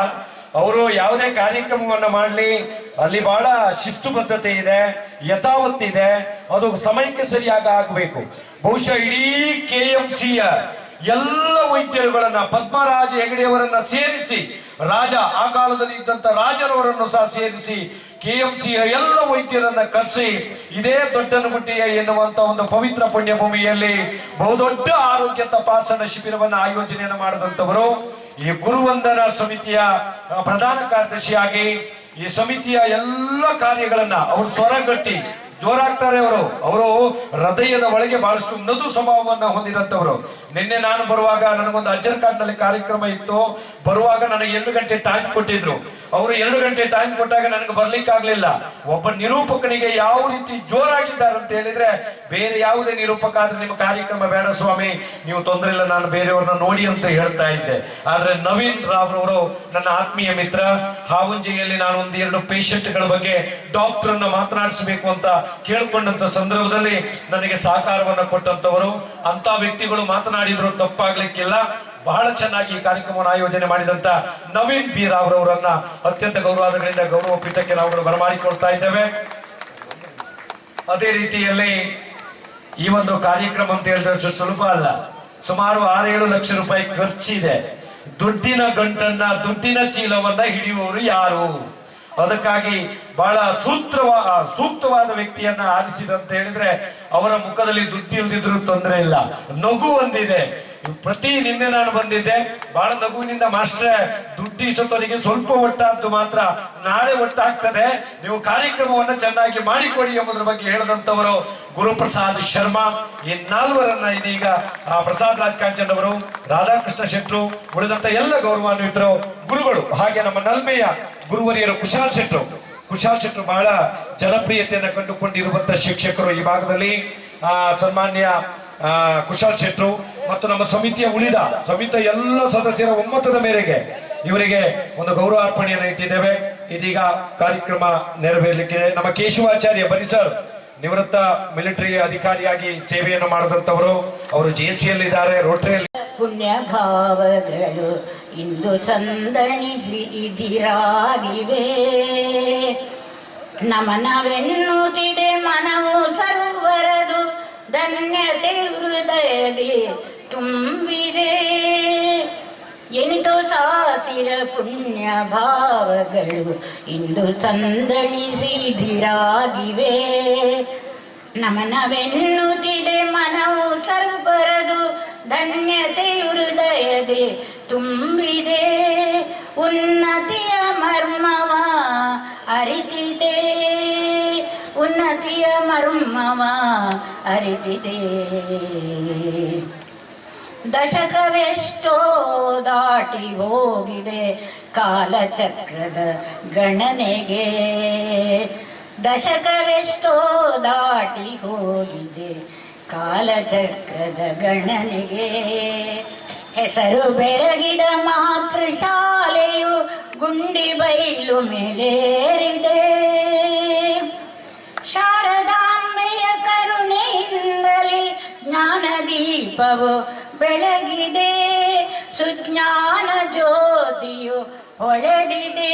ಅವರು ಯಾವುದೇ ಕಾರ್ಯಕ್ರಮವನ್ನ ಮಾಡಲಿ ಅಲ್ಲಿ ಬಹಳ ಶಿಸ್ತುಬದ್ಧತೆ ಇದೆ, ಯಥಾವತ್ತಿದೆ, ಅದು ಸಮಯಕ್ಕೆ ಸರಿಯಾಗಿ ಆಗಬೇಕು. ಬಹುಶಃ ಇಡೀ KMCಯ ಎಲ್ಲ ವೈದ್ಯರುಗಳನ್ನ, ಪದ್ಮರಾಜ ಹೆಗಡೆಯವರನ್ನ ಸೇರಿಸಿ, ರಾಜ ಆ ಕಾಲದಲ್ಲಿ ಇದ್ದಂತ ರಾಜರವರನ್ನು ಸಹ ಸೇರಿಸಿ KMCಯ ಎಲ್ಲ ವೈದ್ಯರನ್ನ ಕರೆಸಿ ಇದೇ ದೊಡ್ಡನಗುಡ್ಡೆಯ ಎನ್ನುವಂತ ಒಂದು ಪವಿತ್ರ ಪುಣ್ಯಭೂಮಿಯಲ್ಲಿ ಬಹುದೊಡ್ಡ ಆರೋಗ್ಯ ತಪಾಸಣಾ ಶಿಬಿರವನ್ನು ಆಯೋಜನೆಯನ್ನು ಮಾಡಿದಂತವರು. ಈ ಗುರುವಂದನ ಸಮಿತಿಯ ಪ್ರಧಾನ ಕಾರ್ಯದರ್ಶಿಯಾಗಿ ಈ ಸಮಿತಿಯ ಎಲ್ಲ ಕಾರ್ಯಗಳನ್ನ ಅವರು ಸ್ವರಗಟ್ಟಿ ಜೋರಾಗ್ತಾರೆ. ಅವರು ಹೃದಯದ ಒಳಗೆ ಬಹಳಷ್ಟು ಮೃದು ಸ್ವಭಾವವನ್ನು ಹೊಂದಿದಂತವರು. ನಿನ್ನೆ ನಾನು ಬರುವಾಗ ನನಗೊಂದು ಅಜ್ಜರ್ಕಾಡ್ ನಲ್ಲಿ ಕಾರ್ಯಕ್ರಮ ಇತ್ತು. ಬರುವಾಗ ನನಗೆ 2 ಗಂಟೆ ಟೈಮ್ ಕೊಟ್ಟಿದ್ರು. ಅವರು 2 ಗಂಟೆ ಟೈಮ್ ಕೊಟ್ಟಾಗ ನನಗೆ ಬರ್ಲಿಕ್ಕೆ ಆಗ್ಲಿಲ್ಲ. ಒಬ್ಬ ನಿರೂಪಕನಿಗೆ ಯಾವ ರೀತಿ ಜೋರಾಗಿದ್ದಾರೆ ಅಂತ ಹೇಳಿದ್ರೆ, ಬೇರೆ ಯಾವುದೇ ನಿರೂಪಕ ಆದ್ರೆ ನಿಮ್ಮ ಕಾರ್ಯಕ್ರಮ ಬೇಡ ಸ್ವಾಮಿ, ನೀವು ತೊಂದರೆ ಇಲ್ಲ, ನಾನು ಬೇರೆಯವ್ರನ್ನ ನೋಡಿ ಅಂತ ಹೇಳ್ತಾ ಇದ್ದೆ. ಆದ್ರೆ ನವೀನ್ ರಾವ್ ರವರು ನನ್ನ ಆತ್ಮೀಯ ಮಿತ್ರ. ಹಾವಂಜಿಯಲ್ಲಿ ನಾನು 1-2 ಪೇಷಂಟ್ಗಳ ಬಗ್ಗೆ ಡಾಕ್ಟರ್ನ ಮಾತನಾಡಿಸಬೇಕು ಅಂತ ಕೇಳ್ಕೊಂಡಂತ ಸಂದರ್ಭದಲ್ಲಿ ನನಗೆ ಸಹಕಾರವನ್ನ ಕೊಟ್ಟಂತವರು. ಅಂತ ವ್ಯಕ್ತಿಗಳು ಮಾತನಾಡಿದ್ರು ತಪ್ಪಾಗ್ಲಿಕ್ಕಿಲ್ಲ. ಬಹಳ ಚೆನ್ನಾಗಿ ಕಾರ್ಯಕ್ರಮವನ್ನು ಆಯೋಜನೆ ಮಾಡಿದಂತ ನವೀನ್ ಬಿ ರಾವ್ ರವರನ್ನ ಅತ್ಯಂತ ಗೌರವಾದಗಳಿಂದ ಗೌರವ ಪೀಠಕ್ಕೆ ನಾವು ಬರಮಾಡಿಕೊಳ್ತಾ ಇದ್ದೇವೆ. ಅದೇ ರೀತಿಯಲ್ಲಿ ಈ ಒಂದು ಕಾರ್ಯಕ್ರಮ ಅಂತ ಹೇಳಿದ್ರೆ ಸುಲಭ ಅಲ್ಲ. ಸುಮಾರು 6-7 ಲಕ್ಷ ರೂಪಾಯಿ ಖರ್ಚಿದೆ. ದುಡ್ಡಿನ ಗಂಟನ್ನ, ದುಡ್ಡಿನ ಚೀಲವನ್ನ ಹಿಡಿಯುವವರು ಯಾರು? ಅದಕ್ಕಾಗಿ ಬಹಳ ಸೂಕ್ತವಾದ ವ್ಯಕ್ತಿಯನ್ನ ಆರಿಸಿದಂತ ಹೇಳಿದ್ರೆ ಅವರ ಮುಖದಲ್ಲಿ ದುಡ್ಡು ಇಲ್ದಿದ್ರು ತೊಂದರೆ ಇಲ್ಲ, ನಗು ಒಂದಿದೆ. ನಿನ್ನೆ ನಾನು ಬಂದಿದ್ದೆ, ಬಹಳ ನಗುವಿನಿಂದ ಮಾಸ್ಟ್ರೆ ದುಡ್ಡು ಇಷ್ಟೊತ್ತವರಿಗೆ ಸ್ವಲ್ಪ ಒಟ್ಟಾದ್ದು ಮಾತ್ರ, ನಾಳೆ ಒಟ್ಟಾಗ್ತದೆ, ನೀವು ಕಾರ್ಯಕ್ರಮವನ್ನ ಚೆನ್ನಾಗಿ ಮಾಡಿಕೊಡಿ ಎಂಬುದರ ಬಗ್ಗೆ ಹೇಳದಂತವರು ಗುರುಪ್ರಸಾದ್ ಶರ್ಮಾ. ಈ 4ವರನ್ನ ಇದೀಗ ಪ್ರಸಾದ್ ರಾಜ್ ಕಾಂಚನ್ ಅವರು, ರಾಧಾಕೃಷ್ಣ ಶೆಟ್ರು, ಉಳಿದಂತ ಎಲ್ಲ ಗೌರವಾನ್ವಿತರು ಗುರುಗಳು, ಹಾಗೆ ನಮ್ಮ ನಲ್ಮೆಯ ಗುರುವರಿಯರು ಕುಶಾಲ್ ಶೆಟ್ರು ಬಹಳ ಜನಪ್ರಿಯತೆಯನ್ನು ಕಂಡುಕೊಂಡಿರುವಂತ ಶಿಕ್ಷಕರು ಈ ಭಾಗದಲ್ಲಿ. ಸನ್ಮಾನ್ಯ ಕುಶಾಲ್ ಶೆಟ್ರು ಮತ್ತು ನಮ್ಮ ಸಮಿತಿಯ ಎಲ್ಲ ಸದಸ್ಯರ ಒಮ್ಮತದ ಮೇರೆಗೆ ಇವರಿಗೆ ಒಂದು ಗೌರವಾರ್ಪಣೆಯನ್ನು ಇಟ್ಟಿದ್ದೇವೆ. ಇದೀಗ ಕಾರ್ಯಕ್ರಮ ನೆರವೇರಲಿಕ್ಕೆ ನಮ್ಮ ಕೇಶವಾಚಾರ್ಯ ಬರಿಸರ್, ನಿವೃತ್ತ ಮಿಲಿಟರಿ ಅಧಿಕಾರಿಯಾಗಿ ಸೇವೆಯನ್ನು ಮಾಡಿದಂತವರು, ಅವರು JCಯಲ್ಲಿದ್ದಾರೆ, ರೋಟರಿಯಲ್ಲಿ. ಪುಣ್ಯ ಭಾವಗಳು ಇಂದು ಸಂದಣಿಸಿ ಇದಿರಾಗಿವೆ, ನಮನವೆನ್ನುತ್ತಿದೆ ಮನವು ಸರ್ವರದು, ಧನ್ಯತೆ ಹೃದಯದಿ ತುಂಬಿದೆ. ಎನಿತೋ ಸಾಸಿರ ಪುಣ್ಯ ಭಾವಗಳು ಇಂದು ಸಂದಣಿಸಿದಿರಾಗಿವೆ, ನಮನವೆನ್ನುತ್ತಿದೆ ಮನವು ಸರ್ವರದು, ಧನ್ಯತೆ ಹೃದಯದಿ ತುಂಬಿದೆ. ಉನ್ನತಿಯ ಮರ್ಮವ ಅರಿತಿದೆ, ಉನ್ನತಿಯ ಮರ್ಮವ ಅರಿತಿದೆ. ದಶಕವೆಷ್ಟೋ ದಾಟಿ ಹೋಗಿದೆ ಕಾಲಚಕ್ರದ ಗಣನೆಗೆ. ದಶಕವೆಷ್ಟೋ ದಾಟಿ ಹೋಗಿದೆ ಕಾಲಚಕ್ರದ ಗಣನೆಗೆ. ಹೆಸರು ಬೆಳಗಿದ ಮಾತೃ ಶಾಲೆಯು ಗುಂಡಿ ಬೈಲು ಮೇಲೇರಿದೆ. ಶಾರದಾಂಬೆಯ ಕರುಣೆಯಿಂದಲೇ ಜ್ಞಾನ ದೀಪವು ಬೆಳಗಿದೆ. ಸುಜ್ಞಾನ ಜ್ಯೋತಿಯು ಹೊಳೆದಿದೆ.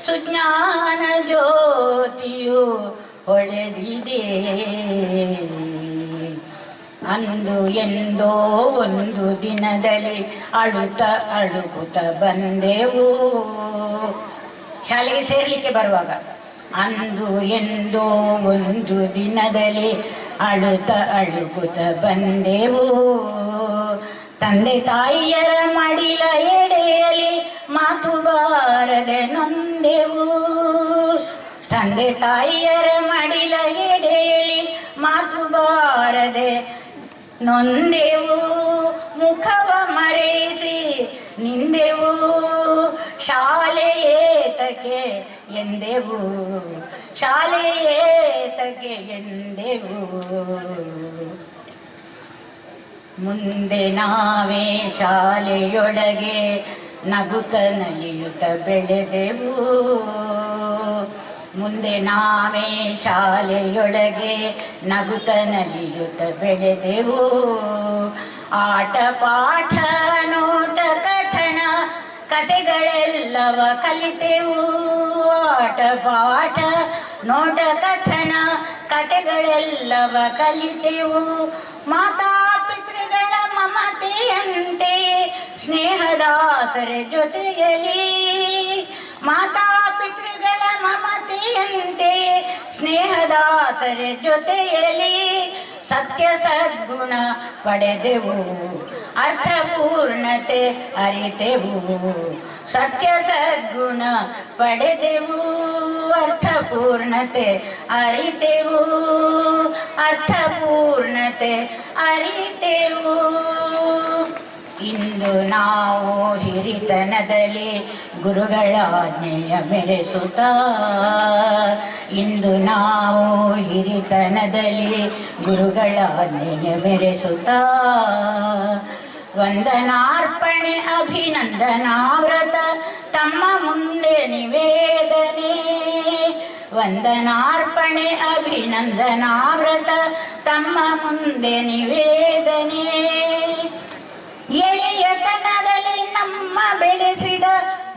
ಸುಜ್ಞಾನ ಜ್ಯೋತಿಯು ಹೊಳೆದಿದೆ. ಅಂದು ಎಂದೋ ಒಂದು ದಿನದಲ್ಲಿ ಅಳುಕುತ್ತ ಬಂದೆವು. ಶಾಲೆಗೆ ಸೇರ್ಲಿಕ್ಕೆ ಬರುವಾಗ ಅಂದು ಎಂದೋ ಒಂದು ದಿನದಲ್ಲಿ ಅಳುಕುತ್ತ ಬಂದೆವು. ತಂದೆ ತಾಯಿಯರ ಮಡಿಲ ಎಡೆಯಲಿ ಮಾತು ಬಾರದೆ ನೊಂದೆವು. ತಂದೆ ತಾಯಿಯರ ಮಡಿಲ ಎಡೆಯಲಿ ಮಾತು ಬಾರದೆ ನೊಂದೆವು. ಮುಖವ ಮರೆಸಿ ನಿಂದೆವು. ಶಾಲೆಯೇತಕ್ಕೆ ಎಂದೆವು. ಶಾಲೆಯೇತಕ್ಕೆ ಎಂದೆವು. ಮುಂದೆ ನಾವೇ ಶಾಲೆಯೊಳಗೆ ನಗುತ್ತ ನಲಿಯುತ್ತ ಬೆಳೆದೆವು. ಮುಂದೆ ನಾವೇ ಶಾಲೆಯೊಳಗೆ ನಗುತ್ತ ನಲಿಯುತ್ತ ಬೆಳೆದೆವು. ಆಟ ಪಾಠ ನೋಟ ಕಥನ ಕತೆಗಳೆಲ್ಲವ ಕಲಿತೆವು. ಆಟ ಪಾಠ ನೋಟ ಕಥನ ಕತೆಗಳೆಲ್ಲವ ಕಲಿತೆವು. ಮಾತಾ ಪಿತೃಗಳ ಮಮತೆಯಂತೆ ಸ್ನೇಹದಾಸರ ಜೊತೆಯಲಿ. ಮಾತಾ ಪಿತೃಗಳ ಮಮತೆಯಂತೆ ಸ್ನೇಹದಾಸರ ಜೊತೆಯಲಿ ಸತ್ಯ ಸದ್ಗುಣ ಪಡೆದೆವು. ಅರ್ಥಪೂರ್ಣತೆ ಅರಿತೆವು. ಸತ್ಯ ಸದ್ಗುಣ ಪಡೆದೆವು. ಅರ್ಥಪೂರ್ಣತೆ ಅರಿತೆವು. ಅರ್ಥಪೂರ್ಣತೆ ಅರಿತೆವು. ಇಂದು ನಾವು ಹಿರಿತನದಲ್ಲಿ ಗುರುಗಳ ಆಜ್ಞೆಯ ಮೆರೆಸುತ್ತ. ಇಂದು ನಾವು ಹಿರಿತನದಲ್ಲಿ ಗುರುಗಳ ಆಜ್ಞೆಯ ಮೆರೆಸುತ್ತ. ವಂದನಾರ್ಪಣೆ ಅಭಿನಂದನಾವ್ರತ ತಮ್ಮ ಮುಂದೆ ನಿವೇದನೆ. ವಂದನಾರ್ಪಣೆ ಅಭಿನಂದನಾವ್ರತ ತಮ್ಮ ಮುಂದೆ ನಿವೇದನೆ. ಎಳೆಯತನದಲ್ಲಿ ನಮ್ಮ ಬೆಳೆಸಿದ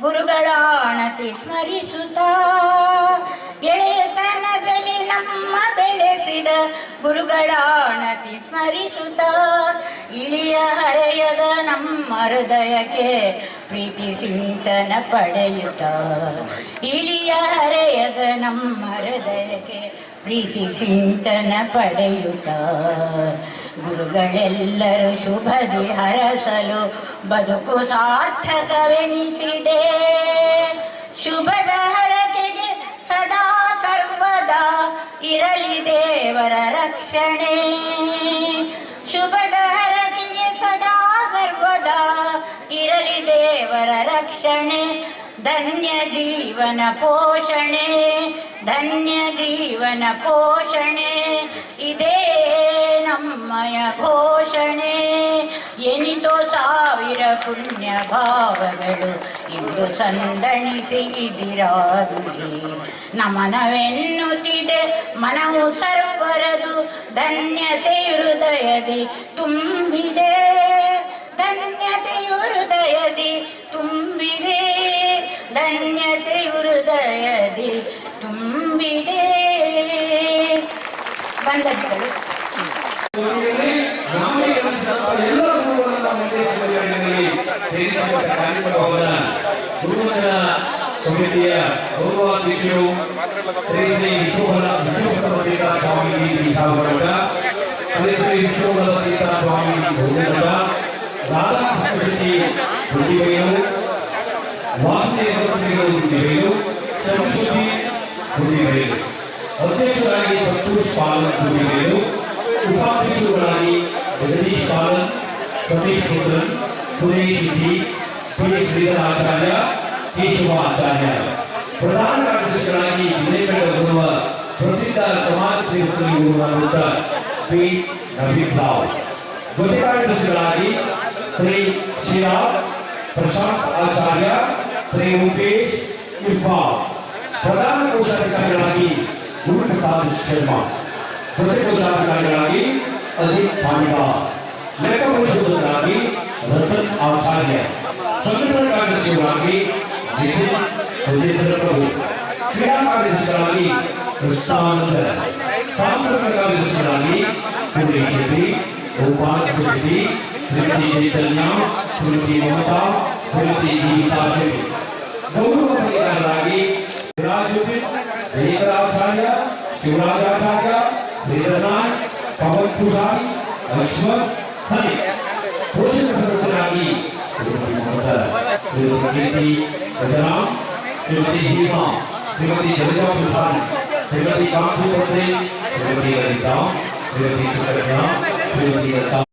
ಗುರುಗಳ ಆಣತಿ ಸ್ಮರಿಸುತ್ತ. ಎಳೆಯತನದಲ್ಲಿ ನಮ್ಮ ಬೆಳೆಸಿದ ಗುರುಗಳ ಆಣತಿ ಸ್ಮರಿಸುತ್ತ. ಇಳಿಯ ಹರೆಯದ ನಮ್ಮ ಹೃದಯಕ್ಕೆ ಪ್ರೀತಿ ಸಿಂಚನ ಪಡೆಯುತ್ತ. ಇಳಿಯ ಹರೆಯದ ನಮ್ಮ ಹೃದಯಕ್ಕೆ ಪ್ರೀತಿ ಸಿಂಚನ ಪಡೆಯುತ್ತ. ಗುರುಗಳೆಲ್ಲರೂ ಶುಭದಿ ಹರಸಲು ಬದುಕು ಸಾರ್ಥಕವೆನಿಸಿದೆ. ಶುಭದ ಹರಕೆಗೆ ಸದಾ ಸರ್ವದಾ ಇರಲಿ ದೇವರ ರಕ್ಷಣೆ. ಶುಭದ ಹರಕೆಗೆ ಸದಾ ಸರ್ವದಾ ಇರಲಿ ದೇವರ ರಕ್ಷಣೆ. ಧನ್ಯ ಜೀವನ ಪೋಷಣೆ. ಧನ್ಯ ಜೀವನ ಪೋಷಣೆ ಇದೇ ನಮ್ಮಯ ಘೋಷಣೆ. ಎನಿತೋ ಸಾವಿರ ಪುಣ್ಯ ಭಾವಗಳು ಇಂದು ಸಂದಣಿಸಿ ಇದಿರಾಗುಡಿ. ನಮನವೆನ್ನುತ್ತಿದೆ ಮನವು ಸರ್ವರದು. ಧನ್ಯತೆ ಹೃದಯದಿ ತುಂಬಿದೆ. ಧನ್ಯತೆ ಹೃದಯದಿ ತುಂಬಿದೆ. ಧನ್ಯತೆ ಹೃದಯದಿ ತುಂಬಿದೆ. ವಂದನೆಗಳು. ಸಮಿತಿಯ ಗೌರವಾಧ್ಯಕ್ಷರು ಶ್ರೀ ಶ್ರೀ ವಿಶ್ವಬಲ ಸ್ವಾಮೀಜಿ ಶ್ರೀ ಶ್ರೀ ವಿಶ್ವಬಲ ಸ್ವಾಮೀಜಿ ಸೌಂದರ್ಯ ರಾಧಾಕೃಷ್ಣ ಶೆಟ್ಟಿ ಗುಂಡಿಬೈಲು, ವಾಸುದೇವ ಗುಂಡಿಬೈಲು, ಚಂದ್ರಶೆಟ್ಟಿ ಗುಂಡಿಬೈಲು, ಅಧ್ಯಕ್ಷರಾಗಿ ಸಂತೋಷ್ ಪಾಲನ್ ಗುಂಡಿಬೈಲು, ಉಪಾಧ್ಯಕ್ಷರುಗಳಾಗಿ ಜಗದೀಶ್ ಪಾಲನ್, ಸತೀಶ್ ಪುತ್ರನ್, ಸುರೇಶ್ ಜಿ, ಪಿ ಶ್ರೀಧರಾಚಾರ್ಯ, ಕೇಶವಾಚಾರ್ಯ. ಪ್ರಧಾನ ಕಾರ್ಯದರ್ಶಿಗಳಾಗಿ ಜಿಲ್ಲೆಗಳಿರುವ ಪ್ರಸಿದ್ಧ ಸಮಾಜ ಸೇವಕರಾಗಿರುವಂತ ಪಿ ನವೀನ್ರಾವ್. ಜೊತೆ ಕಾರ್ಯದರ್ಶಿಗಳಾಗಿ ಶ್ರೀ ಶಿರಾಬ್ ಪ್ರಶಾಂತ್ ಆಚಾರ್ಯ, ಶ್ರೀ ಮುಖೇಶ್ ಇರ್ಫಾನ್. ಪ್ರಧಾನ ಕೋಶಾಧಿಕಾರಿಗಳಾಗಿ ಗುರುಪ್ರಸಾದ್ ಶರ್ಮಾ. ಜೊತೆ ಕೋಶಾಧಿಕಾರಿಗಳಾಗಿ ಅಜಿತ್ ಪಾಂಡಾ. ಲೆಕ್ಕ ಪರಿಶೋಧಕರಾಗಿ ರತನ್ ಆಚಾರ್ಯ. ಸಂಘಟನಾ ಕಾರ್ಯದರ್ಶಿಗಳಾಗಿ ನಿತಿನ್ ಸುಧೀಂದ್ರ ಪ್ರಭು. ಕ್ರೀಡಾ ಕಾರ್ಯದರ್ಶಿಗಳಾಗಿ ಕೃಷ್ಣಾನಂದ. ತಾಂತ್ರಿಕ ಕಾರ್ಯದರ್ಶಿಗಳಾಗಿ ಪುರಿ ಶೆಟ್ಟಿ, ಗೋಪಾಲ್ ಶೆಟ್ಟಿ, ಶ್ರೀಮತಿ ಚೈತನ್ಯ, ಶ್ರೀಮತಿ ಮಮತಾ, ಶ್ರೀಮತಿ ಗೀತಾ ಶೆಟ್ಟಿ. ಗೌರವಾಧಿಕಾರಿಗಳಾಗಿ ರಾಜುಬಿನ್, ರೇಖರಾಚಾರ್ಯ, ಶಿವರಾಜಾಚಾರ್ಯ, ಶ್ರೀಧರನಾಥ್, ಪವನ್ ಕುಶಾಲ್, ಅಶ್ವಥ್ ಹನಿ. ಪೋಷಕ ಸದಸ್ಯರಾಗಿ ಶ್ರೀಮತಿ ಮಮತಾ, ಶ್ರೀಮತಿ ಕೀರ್ತಿ ಗಜರಾಮ್, ಶ್ರೀಮತಿ ಹೇಮಾ, ಶ್ರೀಮತಿ ಜಲಜಾ ಪ್ರಸಾದ್, ಶ್ರೀಮತಿ ಕಾಂತಿ ಪಟೇಲ್, ಶ್ರೀಮತಿ ಲಲಿತಾ, ಶ್ರೀಮತಿ ಸುಕನ್ಯಾ, ಶ್ರೀಮತಿ ಲತಾ.